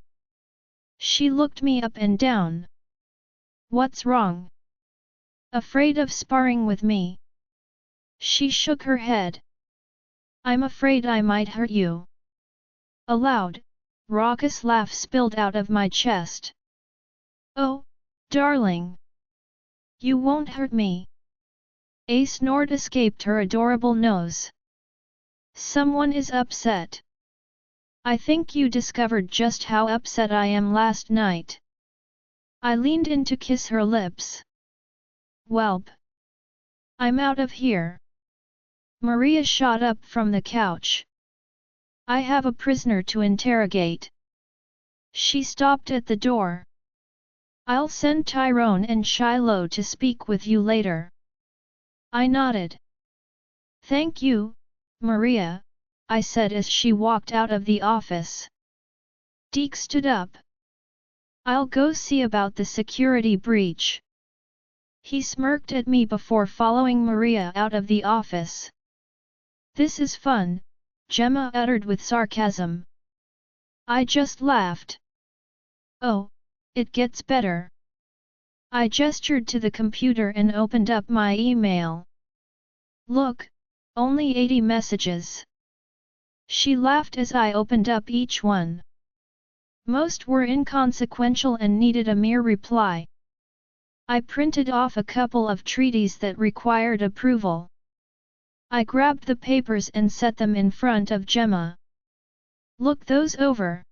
Speaker 1: She looked me up and down. What's wrong? Afraid of sparring with me? She shook her head. I'm afraid I might hurt you. A loud, raucous laugh spilled out of my chest. Oh, darling! You won't hurt me. A snort escaped her adorable nose. Someone is upset. I think you discovered just how upset I am last night. I leaned in to kiss her lips. Whelp! I'm out of here. Maria shot up from the couch. I have a prisoner to interrogate. She stopped at the door. I'll send Tyrone and Shiloh to speak with you later. I nodded. Thank you, Maria, I said as she walked out of the office. Deke stood up. I'll go see about the security breach. He smirked at me before following Maria out of the office. This is fun, Gemma uttered with sarcasm. I just laughed. Oh, it gets better. I gestured to the computer and opened up my email. Look, only 80 messages. She laughed as I opened up each one. Most were inconsequential and needed a mere reply. I printed off a couple of treaties that required approval. I grabbed the papers and set them in front of Gemma. Look those over.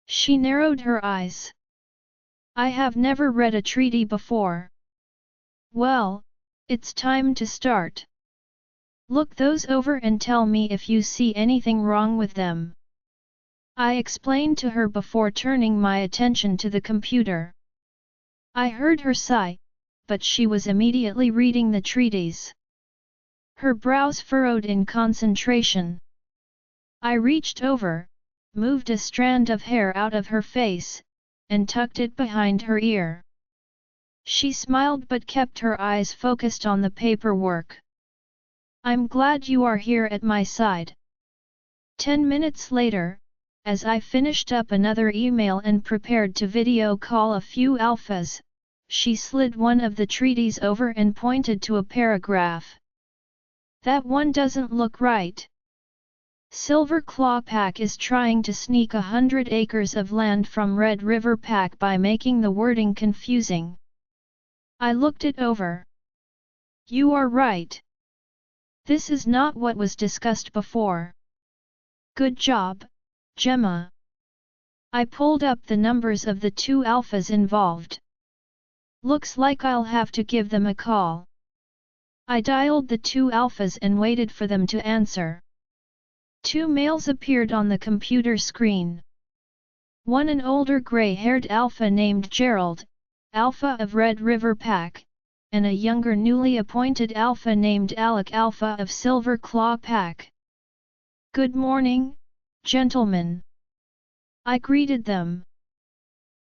Speaker 1: She narrowed her eyes. I have never read a treaty before. Well, it's time to start. Look those over and tell me if you see anything wrong with them. I explained to her before turning my attention to the computer. I heard her sigh, but she was immediately reading the treaties. Her brows furrowed in concentration. I reached over, moved a strand of hair out of her face, and tucked it behind her ear. She smiled but kept her eyes focused on the paperwork. I'm glad you are here at my side. 10 minutes later, as I finished up another email and prepared to video call a few alphas, she slid one of the treaties over and pointed to a paragraph. That one doesn't look right. Silver Claw Pack is trying to sneak 100 acres of land from Red River Pack by making the wording confusing. I looked it over. You are right. This is not what was discussed before. Good job, Gemma. I pulled up the numbers of the 2 alphas involved. Looks like I'll have to give them a call. I dialed the 2 alphas and waited for them to answer. 2 males appeared on the computer screen. One an older gray-haired alpha named Gerald, Alpha of Red River Pack, and a younger newly appointed alpha named Alec, Alpha of Silver Claw Pack. Good morning, gentlemen. I greeted them.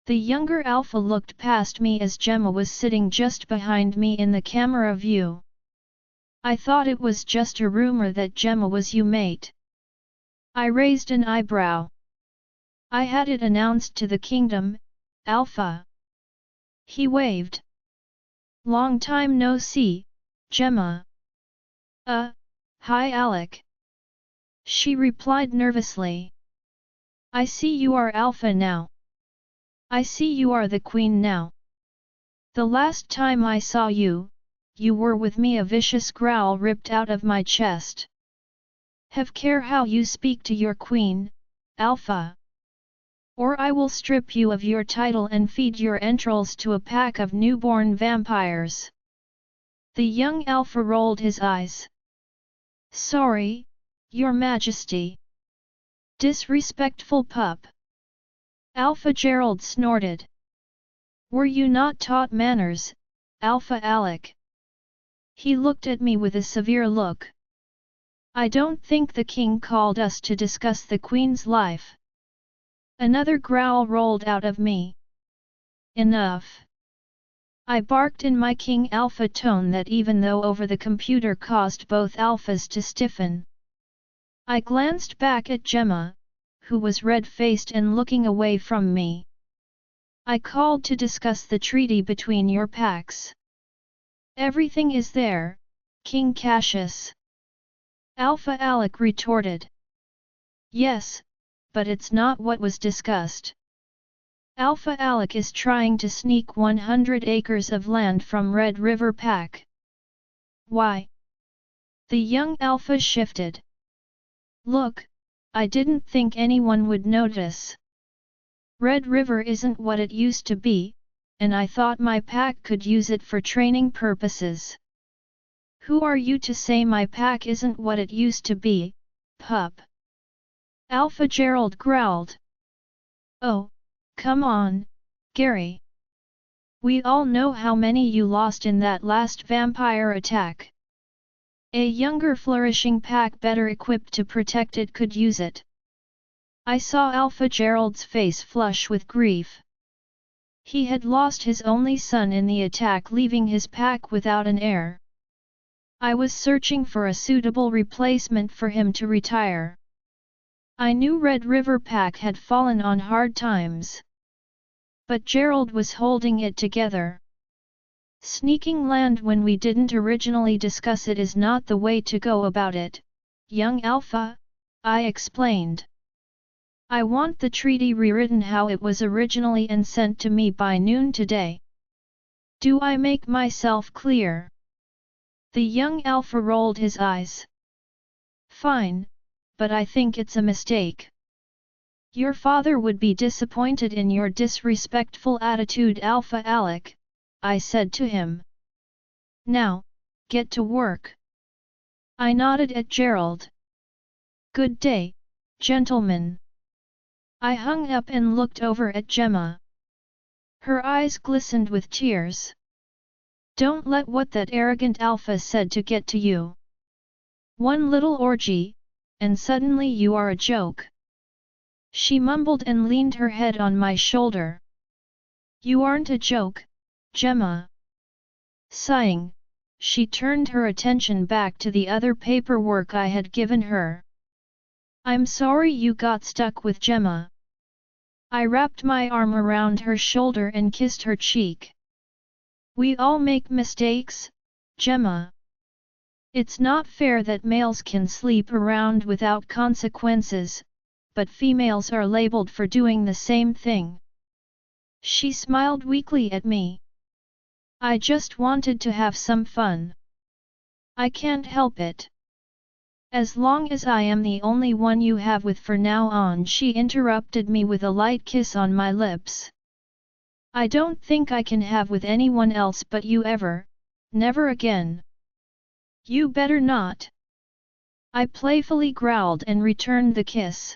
Speaker 1: The younger alpha looked past me as Gemma was sitting just behind me in the camera view. I thought it was just a rumor that Gemma was your mate. I raised an eyebrow. I had it announced to the kingdom, Alpha. He waved. Long time no see, Gemma. Hi Alec. She replied nervously. I see you are Alpha now. I see you are the queen now. The last time I saw you, you were with me. A vicious growl ripped out of my chest. Have care how you speak to your queen, Alpha. Or I will strip you of your title and feed your entrails to a pack of newborn vampires. The young Alpha rolled his eyes. Sorry, Your Majesty. Disrespectful pup. Alpha Gerald snorted. Were you not taught manners, Alpha Alec? He looked at me with a severe look. I don't think the king called us to discuss the queen's life. Another growl rolled out of me. Enough. I barked in my King Alpha tone that even though over the computer caused both alphas to stiffen. I glanced back at Gemma, who was red-faced and looking away from me. I called to discuss the treaty between your packs. Everything is there, King Cassius. Alpha Alec retorted. Yes, but it's not what was discussed. Alpha Alec is trying to sneak 100 acres of land from Red River Pack. Why? The young Alpha shifted. Look, I didn't think anyone would notice. Red River isn't what it used to be, and I thought my pack could use it for training purposes. Who are you to say my pack isn't what it used to be, pup? Alpha Gerald growled. Oh, come on, Gary. We all know how many you lost in that last vampire attack. A younger flourishing pack better equipped to protect it could use it. I saw Alpha Gerald's face flush with grief. He had lost his only son in the attack, leaving his pack without an heir. I was searching for a suitable replacement for him to retire. I knew Red River Pack had fallen on hard times. But Gerald was holding it together. Sneaking land when we didn't originally discuss it is not the way to go about it, young Alpha, I explained. I want the treaty rewritten how it was originally and sent to me by noon today. Do I make myself clear? The young Alpha rolled his eyes. Fine, but I think it's a mistake. Your father would be disappointed in your disrespectful attitude, Alpha Alec, I said to him. Now, get to work. I nodded at Gerald. Good day, gentlemen. I hung up and looked over at Gemma. Her eyes glistened with tears. Don't let what that arrogant Alpha said to get to you. One little orgy, and suddenly you are a joke. She mumbled and leaned her head on my shoulder. You aren't a joke, Gemma. Sighing, she turned her attention back to the other paperwork I had given her. I'm sorry you got stuck with Gemma. I wrapped my arm around her shoulder and kissed her cheek. We all make mistakes, Gemma. It's not fair that males can sleep around without consequences, but females are labeled for doing the same thing. She smiled weakly at me. I just wanted to have some fun. I can't help it. As long as I am the only one you have with from now on, she interrupted me with a light kiss on my lips. I don't think I can have with anyone else but you ever, never again. You better not. I playfully growled and returned the kiss.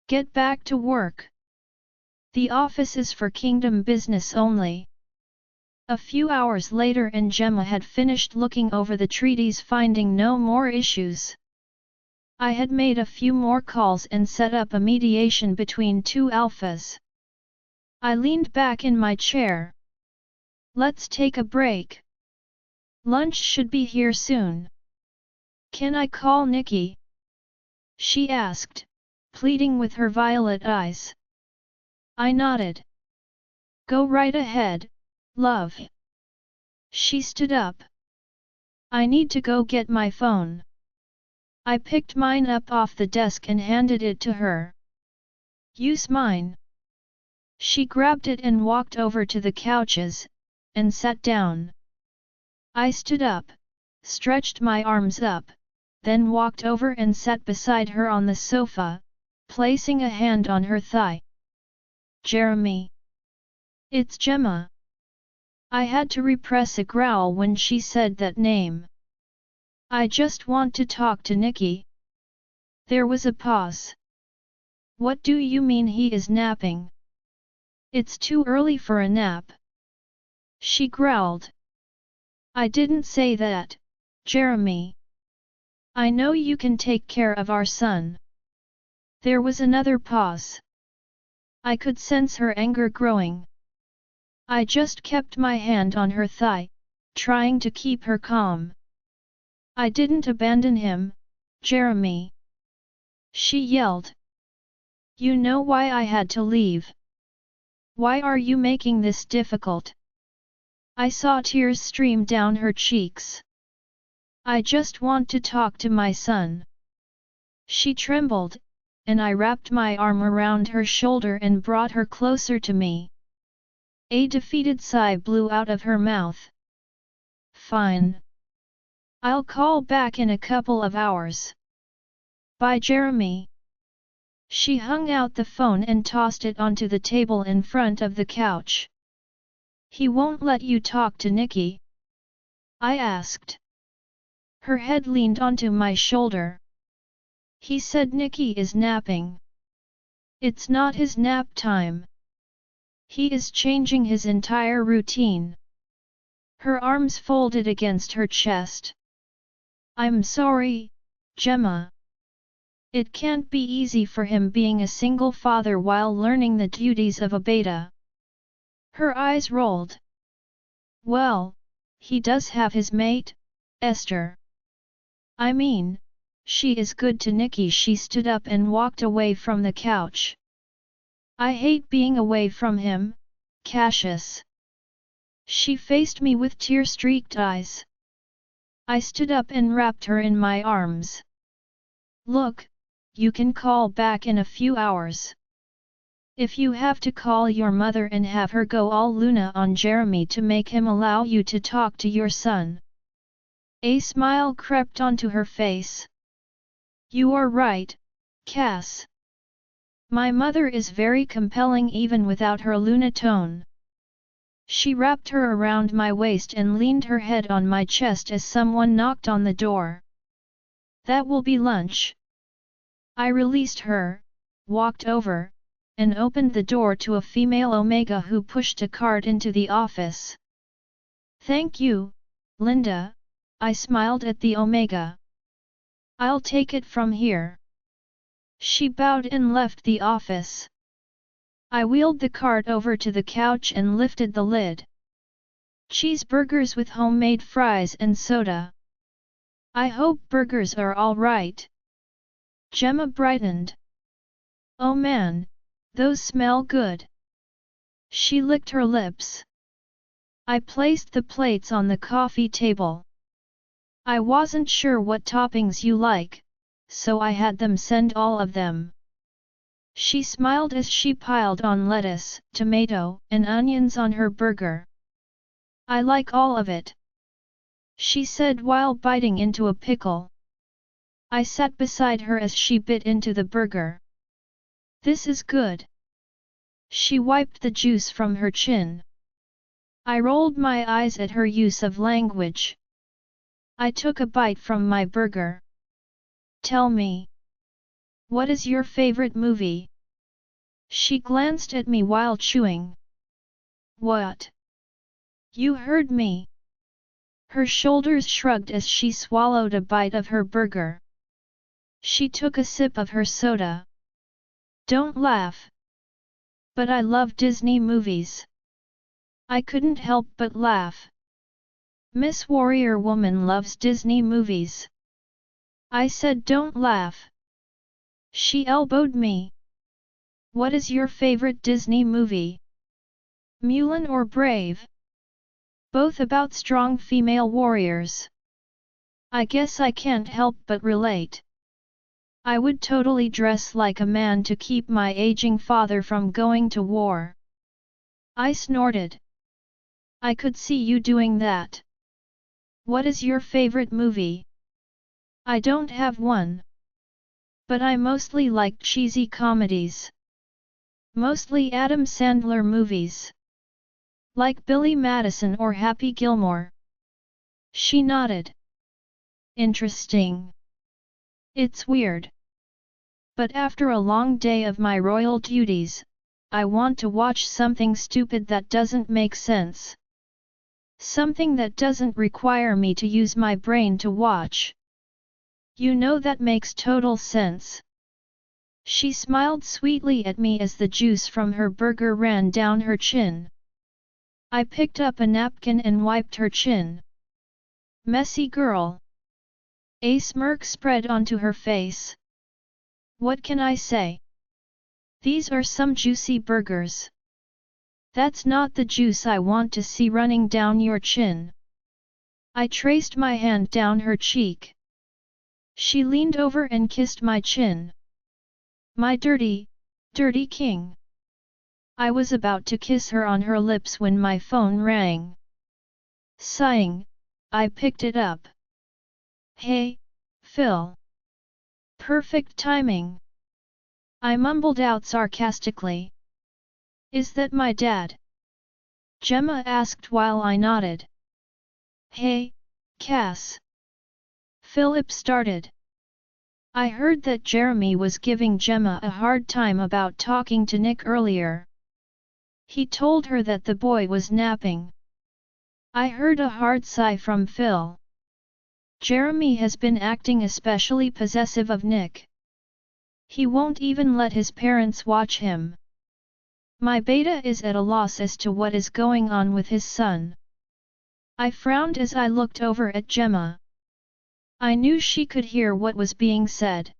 Speaker 1: Get back to work. The office is for kingdom business only. A few hours later and Gemma had finished looking over the treaties, finding no more issues. I had made a few more calls and set up a mediation between two alphas. I leaned back in my chair. Let's take a break. Lunch should be here soon. Can I call Nikki? She asked, pleading with her violet eyes. I nodded. Go right ahead, love. She stood up. I need to go get my phone. I picked mine up off the desk and handed it to her. Use mine. She grabbed it and walked over to the couches, and sat down. I stood up, stretched my arms up, then walked over and sat beside her on the sofa, placing a hand on her thigh. Jeremy. It's Gemma. I had to repress a growl when she said that name. I just want to talk to Nikki. There was a pause. What do you mean he is napping? It's too early for a nap. She growled. I didn't say that, Jeremy. I know you can take care of our son. There was another pause. I could sense her anger growing. I just kept my hand on her thigh, trying to keep her calm. I didn't abandon him, Jeremy. She yelled. You know why I had to leave. Why are you making this difficult? I saw tears stream down her cheeks. I just want to talk to my son. She trembled, and I wrapped my arm around her shoulder and brought her closer to me. A defeated sigh blew out of her mouth. Fine. I'll call back in a couple of hours. Bye, Jeremy. She hung out the phone and tossed it onto the table in front of the couch. He won't let you talk to Nikki? I asked. Her head leaned onto my shoulder. He said Nikki is napping. It's not his nap time. He is changing his entire routine. Her arms folded against her chest. I'm sorry, Gemma. It can't be easy for him being a single father while learning the duties of a beta. Her eyes rolled. Well, he does have his mate, Esther. I mean, she is good to Nikki. She stood up and walked away from the couch. I hate being away from him, Cassius. She faced me with tear-streaked eyes. I stood up and wrapped her in my arms. Look, you can call back in a few hours. If you have to call your mother and have her go all Luna on Jeremy to make him allow you to talk to your son. A smile crept onto her face. You are right, Cass. My mother is very compelling even without her Luna tone. She wrapped her around my waist and leaned her head on my chest as someone knocked on the door. That will be lunch. I released her, walked over, and opened the door to a female Omega who pushed a cart into the office. Thank you, Linda, I smiled at the Omega. I'll take it from here. She bowed and left the office. I wheeled the cart over to the couch and lifted the lid. Cheeseburgers with homemade fries and soda. I hope burgers are all right. Gemma brightened. Oh man, those smell good. She licked her lips. I placed the plates on the coffee table. I wasn't sure what toppings you like, so I had them send all of them. She smiled as she piled on lettuce, tomato, and onions on her burger. I like all of it, she said while biting into a pickle. I sat beside her as she bit into the burger. This is good. She wiped the juice from her chin. I rolled my eyes at her use of language. I took a bite from my burger. Tell me. What is your favorite movie? She glanced at me while chewing. What? You heard me. Her shoulders shrugged as she swallowed a bite of her burger. She took a sip of her soda. Don't laugh. But I love Disney movies. I couldn't help but laugh. Miss Warrior Woman loves Disney movies. I said don't laugh. She elbowed me. What is your favorite Disney movie? Mulan or Brave? Both about strong female warriors. I guess I can't help but relate. I would totally dress like a man to keep my aging father from going to war. I snorted. I could see you doing that. What is your favorite movie? I don't have one. But I mostly like cheesy comedies. Mostly Adam Sandler movies. Like Billy Madison or Happy Gilmore. She nodded. Interesting. It's weird. But after a long day of my royal duties, I want to watch something stupid that doesn't make sense. Something that doesn't require me to use my brain to watch. You know that makes total sense. She smiled sweetly at me as the juice from her burger ran down her chin. I picked up a napkin and wiped her chin. Messy girl. A smirk spread onto her face. What can I say? These are some juicy burgers. That's not the juice I want to see running down your chin. I traced my hand down her cheek. She leaned over and kissed my chin. My dirty, dirty king. I was about to kiss her on her lips when my phone rang. Sighing, I picked it up. Hey, Phil. Perfect timing. I mumbled out sarcastically. Is that my dad? Gemma asked while I nodded. Hey, Cass. Philip started. I heard that Jeremy was giving Gemma a hard time about talking to Nick earlier. He told her that the boy was napping. I heard a hard sigh from Phil. Jeremy has been acting especially possessive of Nick. He won't even let his parents watch him. My beta is at a loss as to what is going on with his son. I frowned as I looked over at Gemma. I knew she could hear what was being said.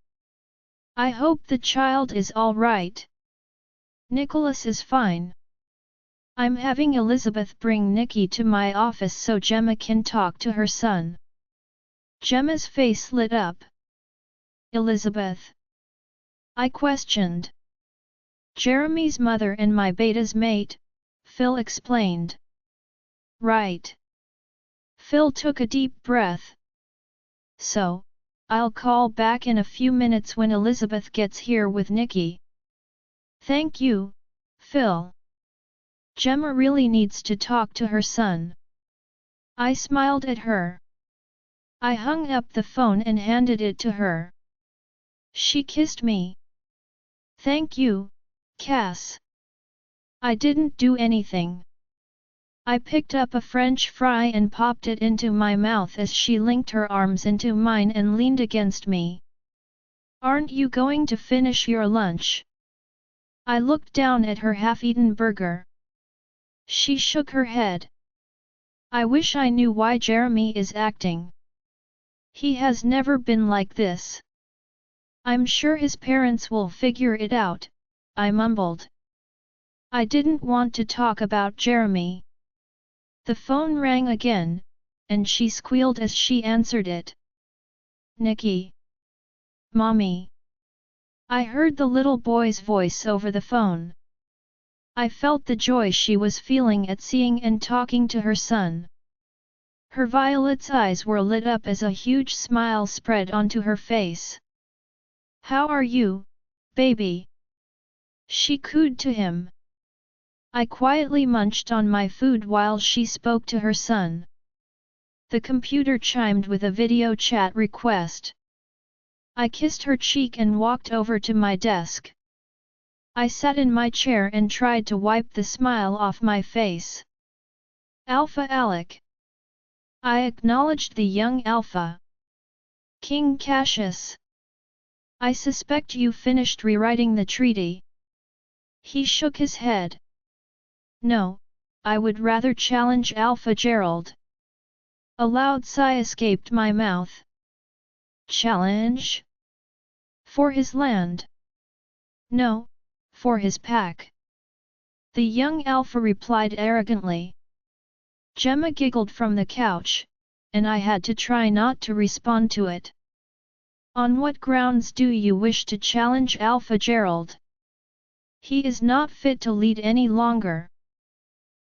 Speaker 1: I hope the child is all right. Nicholas is fine. I'm having Elizabeth bring Nicky to my office so Gemma can talk to her son. Gemma's face lit up. Elizabeth? I questioned. Jeremy's mother and my beta's mate, Phil explained. Right. Phil took a deep breath. So, I'll call back in a few minutes when Elizabeth gets here with Nicky. Thank you, Phil. Gemma really needs to talk to her son. I smiled at her. I hung up the phone and handed it to her. She kissed me. Thank you, Cass. I didn't do anything. I picked up a French fry and popped it into my mouth as she linked her arms into mine and leaned against me. Aren't you going to finish your lunch? I looked down at her half-eaten burger. She shook her head. I wish I knew why Jeremy is acting. He has never been like this. I'm sure his parents will figure it out, I mumbled. I didn't want to talk about Jeremy. The phone rang again, and she squealed as she answered it. Nicky. Mommy. I heard the little boy's voice over the phone. I felt the joy she was feeling at seeing and talking to her son. Her Violet's eyes were lit up as a huge smile spread onto her face. How are you, baby? She cooed to him. I quietly munched on my food while she spoke to her son. The computer chimed with a video chat request. I kissed her cheek and walked over to my desk. I sat in my chair and tried to wipe the smile off my face. Alpha Alec. I acknowledged the young Alpha. King Cassius. I suspect you finished rewriting the treaty. He shook his head. No, I would rather challenge Alpha Gerald. A loud sigh escaped my mouth. Challenge? For his land? No, for his pack. The young Alpha replied arrogantly. Gemma giggled from the couch, and I had to try not to respond to it. On what grounds do you wish to challenge Alpha Gerald? He is not fit to lead any longer.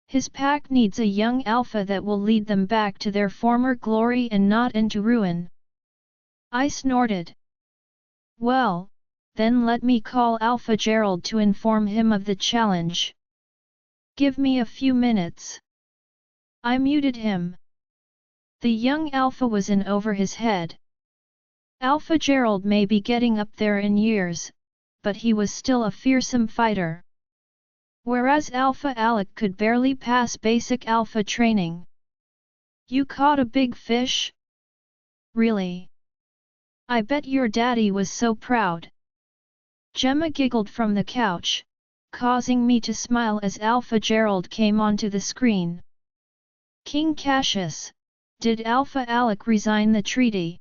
Speaker 1: His pack needs a young Alpha that will lead them back to their former glory and not into ruin. I snorted. Well, then let me call Alpha Gerald to inform him of the challenge. Give me a few minutes. I muted him. The young Alpha was in over his head. Alpha Gerald may be getting up there in years, but he was still a fearsome fighter. Whereas Alpha Alec could barely pass basic Alpha training. You caught a big fish? Really? I bet your daddy was so proud. Gemma giggled from the couch, causing me to smile as Alpha Gerald came onto the screen. King Cassius, did Alpha Alec resign the treaty?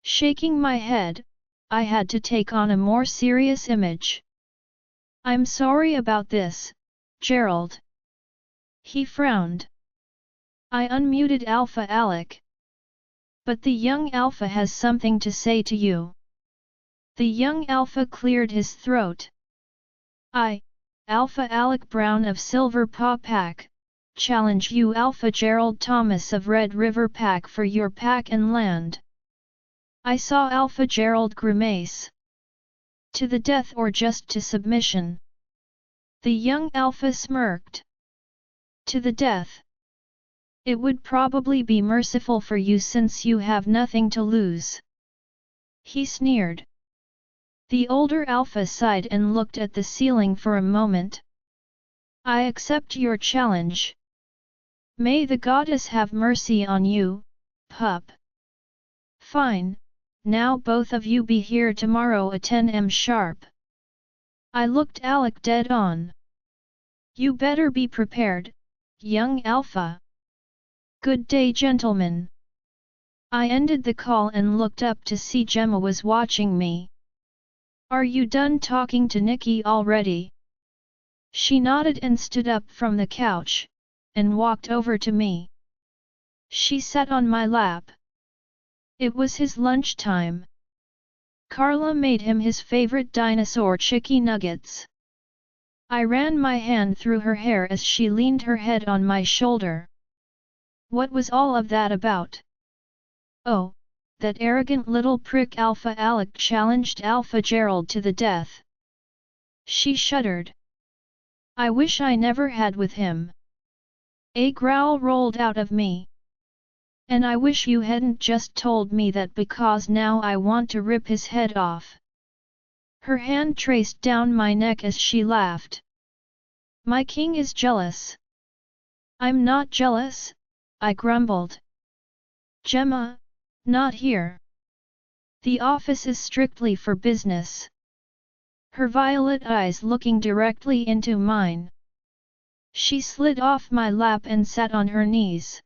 Speaker 1: Shaking my head, I had to take on a more serious image. I'm sorry about this, Gerald. He frowned. I unmuted Alpha Alec. But the young Alpha has something to say to you. The young Alpha cleared his throat. I, Alpha Alec Brown of Silver Paw Pack, challenge you Alpha Gerald Thomas of Red River Pack for your pack and land. I saw Alpha Gerald grimace. To the death or just to submission? The young Alpha smirked. To the death. It would probably be merciful for you since you have nothing to lose. He sneered. The older Alpha sighed and looked at the ceiling for a moment. I accept your challenge. May the goddess have mercy on you, pup. Fine, now both of you be here tomorrow at 10 am sharp. I looked Alec dead on. You better be prepared, young alpha. Good day, gentlemen. I ended the call and looked up to see Gemma was watching me. Are you done talking to Nikki already? She nodded and stood up from the couch, and walked over to me. She sat on my lap. It was his lunchtime. Carla made him his favorite dinosaur chicky nuggets. I ran my hand through her hair as she leaned her head on my shoulder. What was all of that about? Oh, that arrogant little prick Alpha Alec challenged Alpha Gerald to the death. She shuddered. I wish I never had with him. A growl rolled out of me. And I wish you hadn't just told me that because now I want to rip his head off. Her hand traced down my neck as she laughed. My king is jealous. I'm not jealous, I grumbled. Gemma, not here. The office is strictly for business. Her violet eyes looking directly into mine. She slid off my lap and sat on her knees.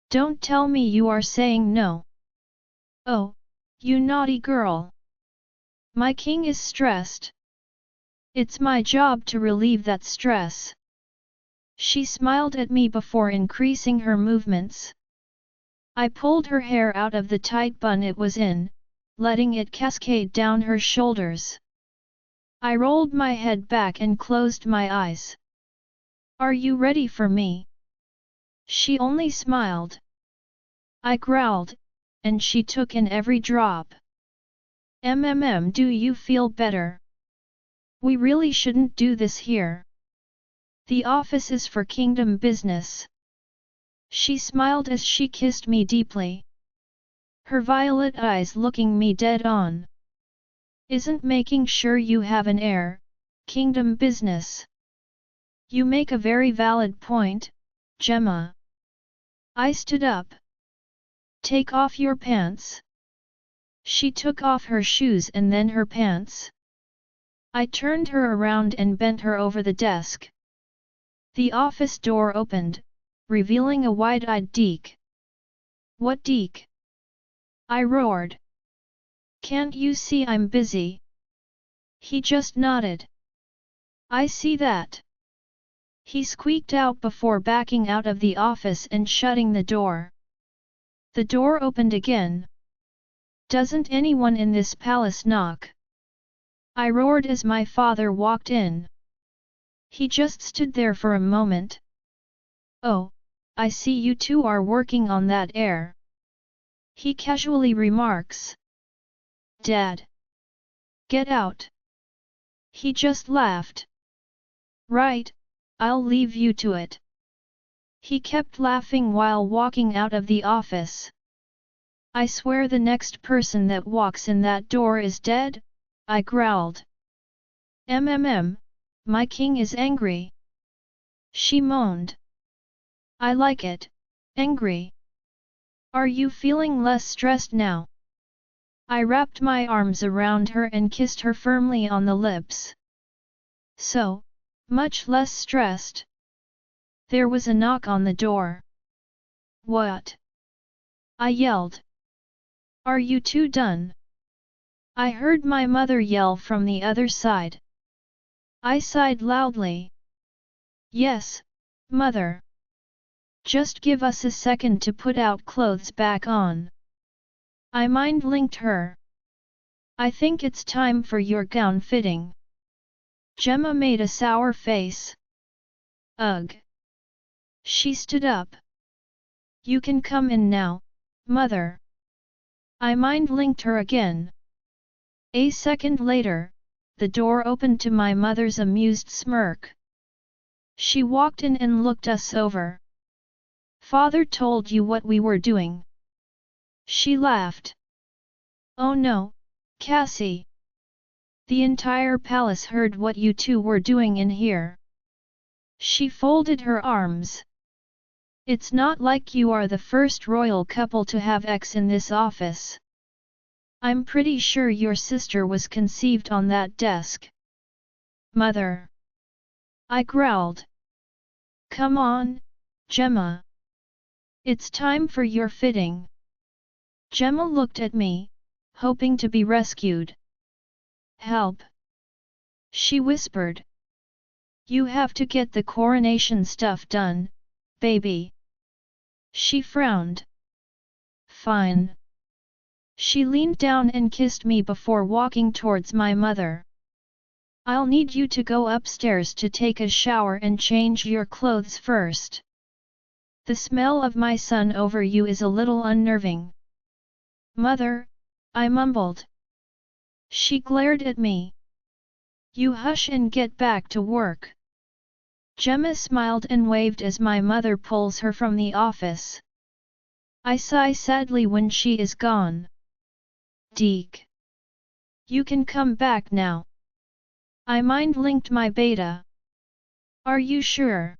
Speaker 1: Don't tell me you are saying no. Oh, you naughty girl. My king is stressed. It's my job to relieve that stress. She smiled at me before increasing her movements. I pulled her hair out of the tight bun it was in, letting it cascade down her shoulders. I rolled my head back and closed my eyes. Are you ready for me? She only smiled. I growled, and she took in every drop. Do you feel better? We really shouldn't do this here. The office is for kingdom business. She smiled as she kissed me deeply. Her violet eyes looking me dead on. Isn't making sure you have an heir, kingdom business. You make a very valid point, Gemma. I stood up. Take off your pants. She took off her shoes and then her pants. I turned her around and bent her over the desk. The office door opened, revealing a wide-eyed Deke. What Deke? I roared. Can't you see I'm busy? He just nodded. I see that. He squeaked out before backing out of the office and shutting the door. The door opened again. Doesn't anyone in this palace knock? I roared as my father walked in. He just stood there for a moment. Oh, I see you two are working on that heir. He casually remarks. Dad. Get out. He just laughed. Right, I'll leave you to it. He kept laughing while walking out of the office. I swear the next person that walks in that door is dead, I growled. My king is angry. She moaned. I like it, angry. Are you feeling less stressed now? I wrapped my arms around her and kissed her firmly on the lips. So, much less stressed. There was a knock on the door. What? I yelled. Are you two done? I heard my mother yell from the other side. I sighed loudly. Yes, mother. Just give us a second to put out clothes back on. I mind-linked her. I think it's time for your gown fitting. Gemma made a sour face. Ugh. She stood up. You can come in now, mother. I mind-linked her again. A second later, the door opened to my mother's amused smirk. She walked in and looked us over. Father told you what we were doing. She laughed. Oh no, Cassie. The entire palace heard what you two were doing in here. She folded her arms. It's not like you are the first royal couple to have X in this office. I'm pretty sure your sister was conceived on that desk. Mother. I growled. Come on, Gemma. It's time for your fitting. Gemma looked at me, hoping to be rescued. Help. She whispered. You have to get the coronation stuff done, baby. She frowned. Fine. She leaned down and kissed me before walking towards my mother. I'll need you to go upstairs to take a shower and change your clothes first. The smell of my son over you is a little unnerving. Mother, I mumbled. She glared at me. You hush and get back to work. Gemma smiled and waved as my mother pulls her from the office. I sigh sadly when she is gone. Deke. You can come back now. I mind-linked my beta. Are you sure?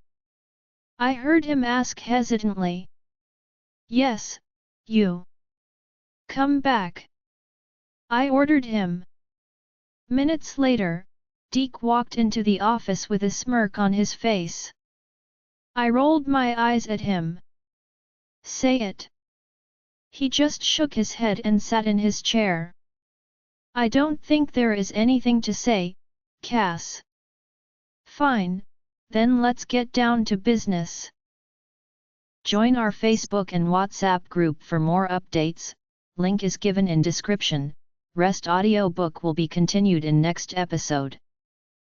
Speaker 1: I heard him ask hesitantly. Yes, you. Come back. I ordered him. Minutes later, Deke walked into the office with a smirk on his face. I rolled my eyes at him. Say it. He just shook his head and sat in his chair. I don't think there is anything to say, Cass. Fine, then let's get down to business. Join our Facebook and WhatsApp group for more updates, link is given in description. Rest audiobook will be continued in next episode.